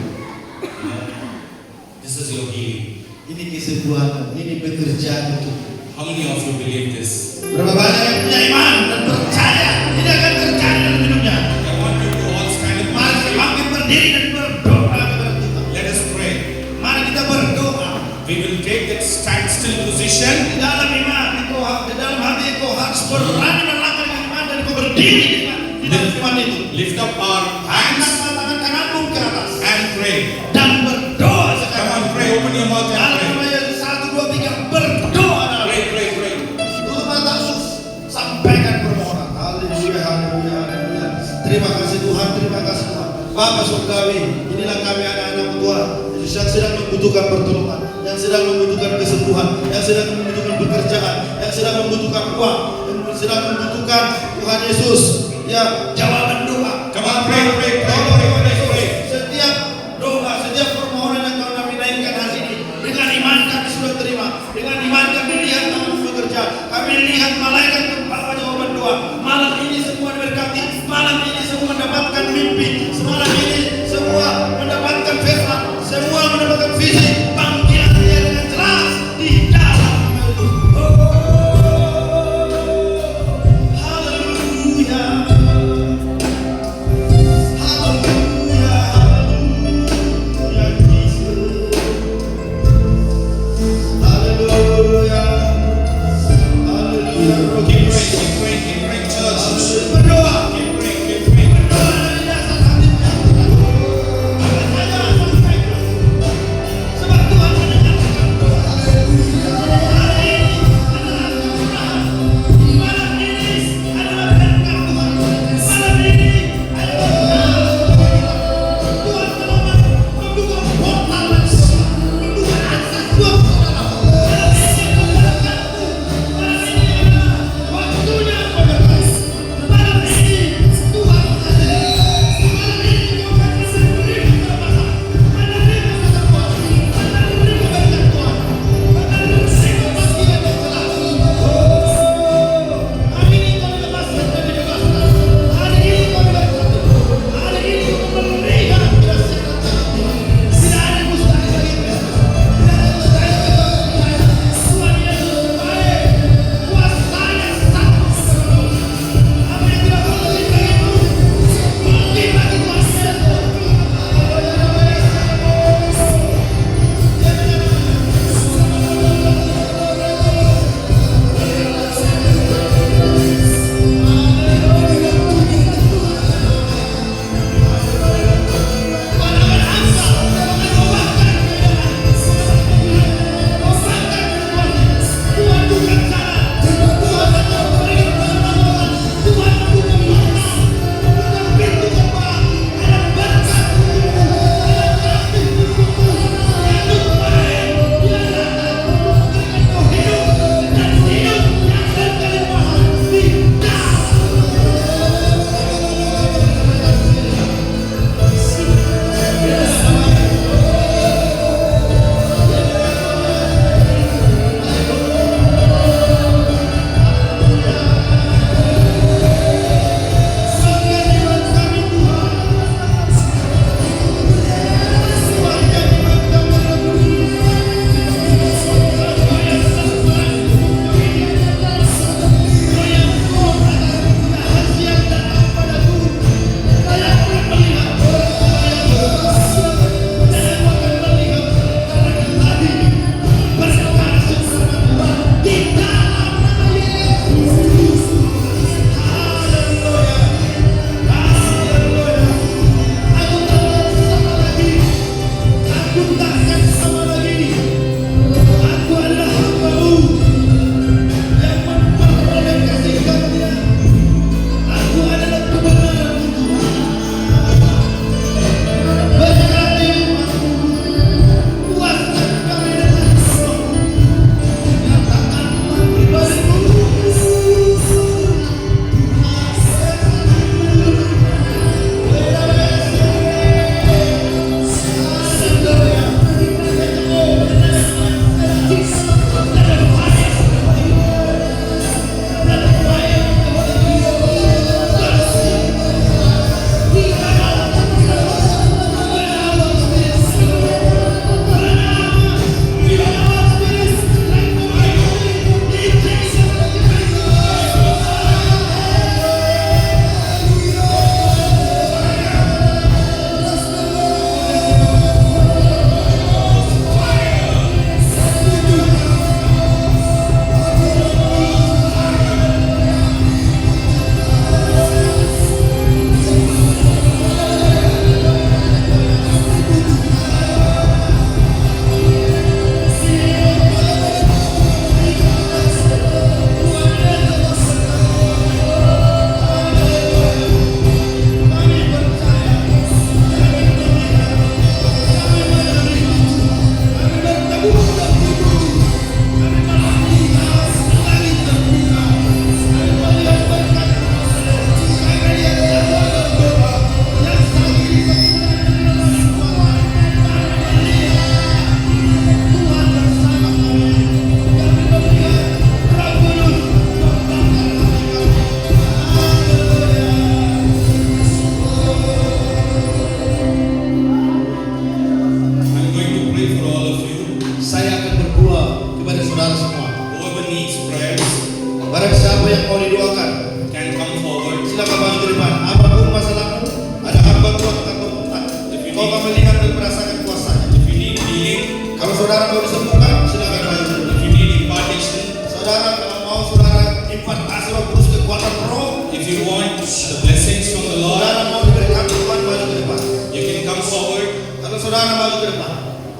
This is your healing. Ini kesembuhanmu. Ini pekerjaan untukmu. How many of you believe this? Berapa banyak yang punya iman dan percaya ini akan terjadi dalam hidupnya? I want you to all stand up. Mari kita bangkit berdiri dan berdoa kepada Tuhan. Let us pray. Mari kita berdoa. We will take that standstill position. Di dalam iman, di dalam hati kau harus berani melangkah dengan iman dan kau berdiri di dalam iman itu. Lift up our Angkat hands tangan kananmu ke atas and pray. dan berdoa Come sekarang. on, pray. Open your mouth and Dalam pray. nama Yesus 1, 2, 3 berdoa dalam Pray, pray, pray. tutup matamu, sampaikan permohonan. Haleluya, haleluya, haleluya. Terima kasih Tuhan, terima kasih Tuhan. Bapa surgawi, inilah kami anak-anak Tuhan yang sedang membutuhkan pertolongan, yang sedang membutuhkan kesembuhan, yang sedang membutuhkan pekerjaan, yang sedang membutuhkan uang, yang sedang membutuhkan Tuhan Yesus, ya jawaban doa. Come on, pray, pray, pray, Tolong pray, Tuhan pray, Yesus, pray. setiap doa, setiap permohonan yang kami naikkan hari ini, dengan iman kami sudah terima, dengan iman kami lihat Tuhan bekerja, kami lihat malaikat membawa jawaban doa. Malam ini semua diberkati, malam ini semua mendapatkan mimpi, semalam ini semua mendapatkan firman, semua mendapatkan visi, panggilan dia dengan jelas di dalam nama Yesus. Haleluya.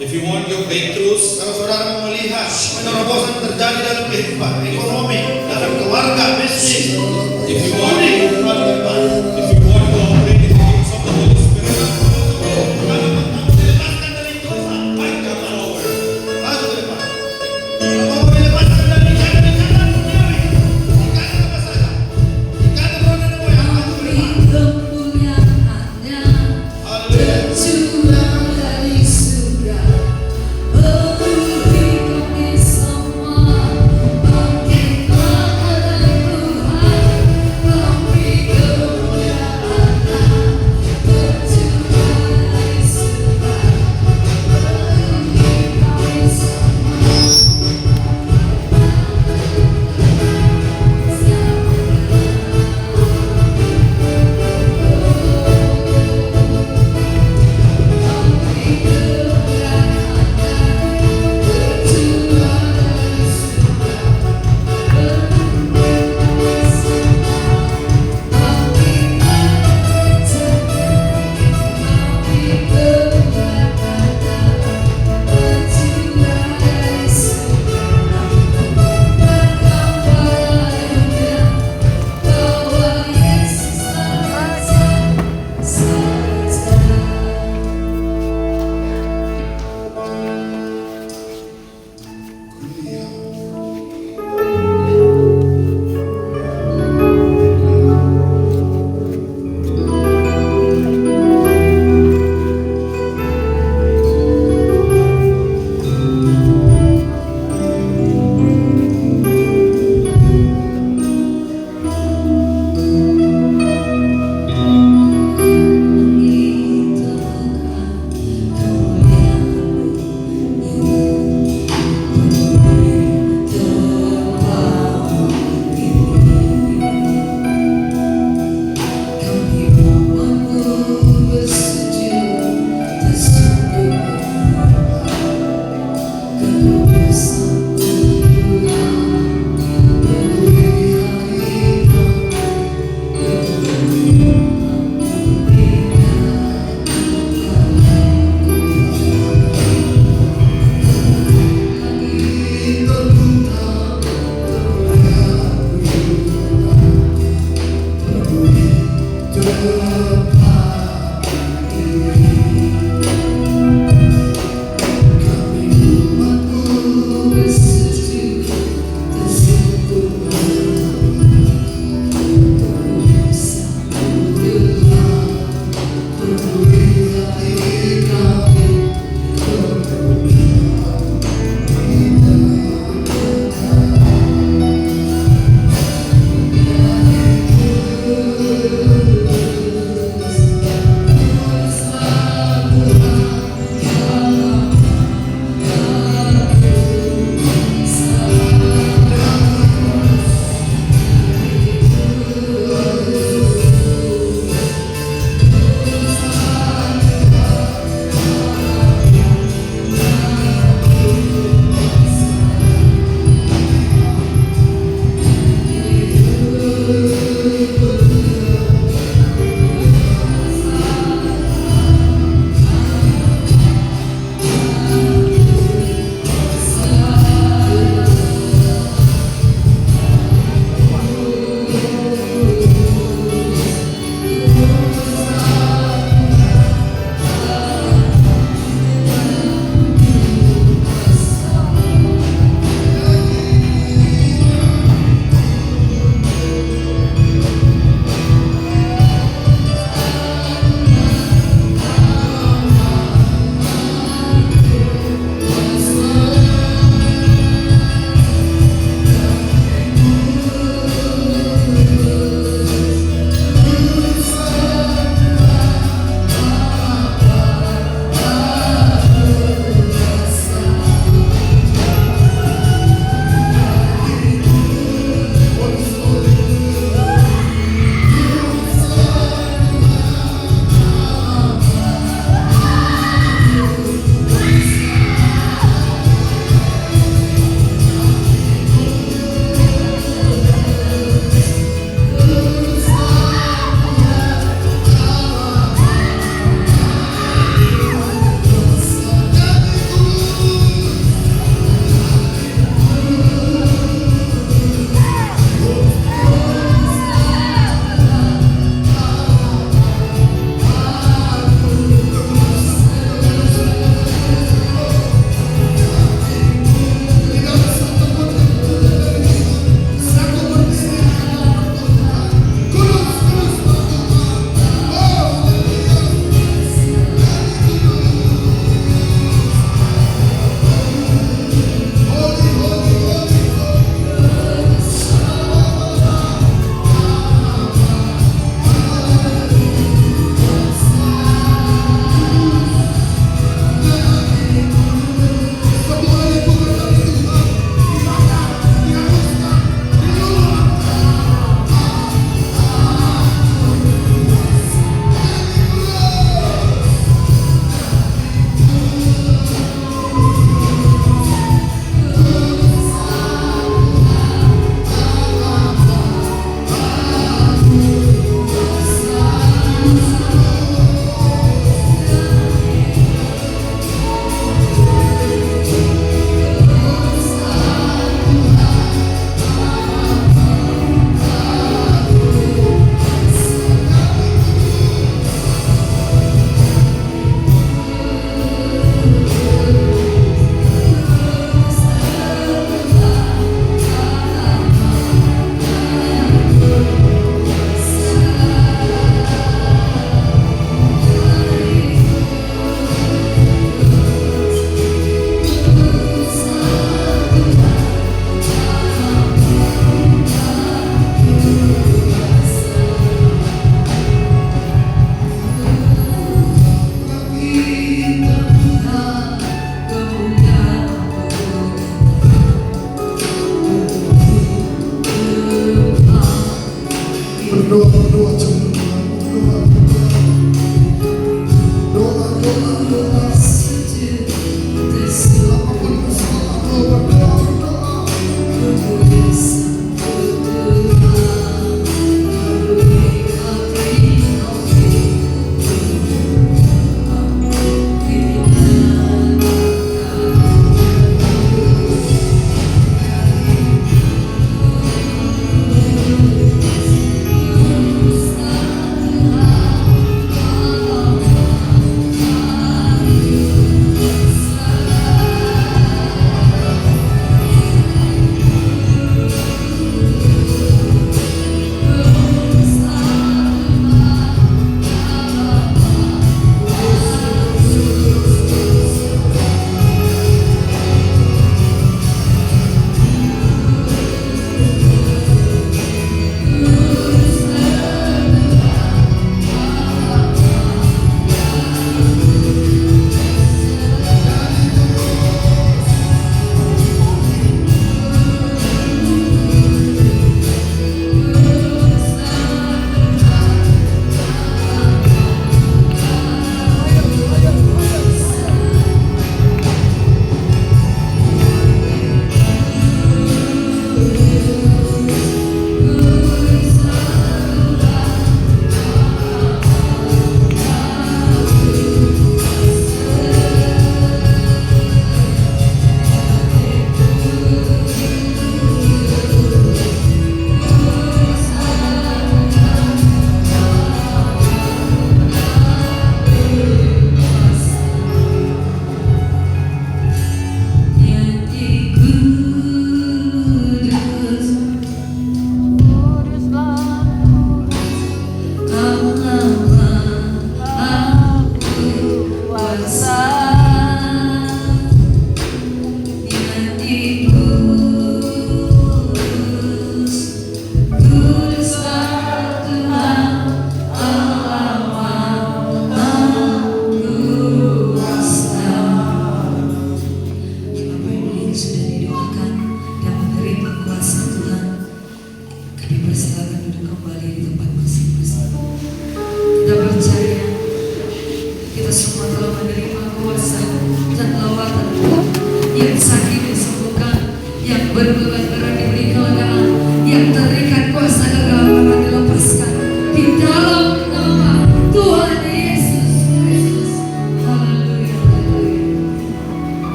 If you want your breakthroughs, Kalau saudara mau melihat penerobosan terjadi dalam kehidupan ekonomi, dalam keluarga, bisnis, if you want melalui iman. if you want to operate in the gifts of the Holy Spirit, Kalau mau dilepaskan dari dosa, baik come forward. maju ke depan. Kalau mau dilepaskan dari ikatan duniawi, ikatan apa saja, ikatan roh dan moyang, maju ke depan. kemuliaannya Haleluya. tercurah dari surga memenuhi kami semua. Bangkitlah Tuhan, kami kemuliaannya tercurah dari surga memenuhi kami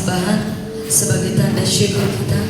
persembahan sebagai tanda syukur kita.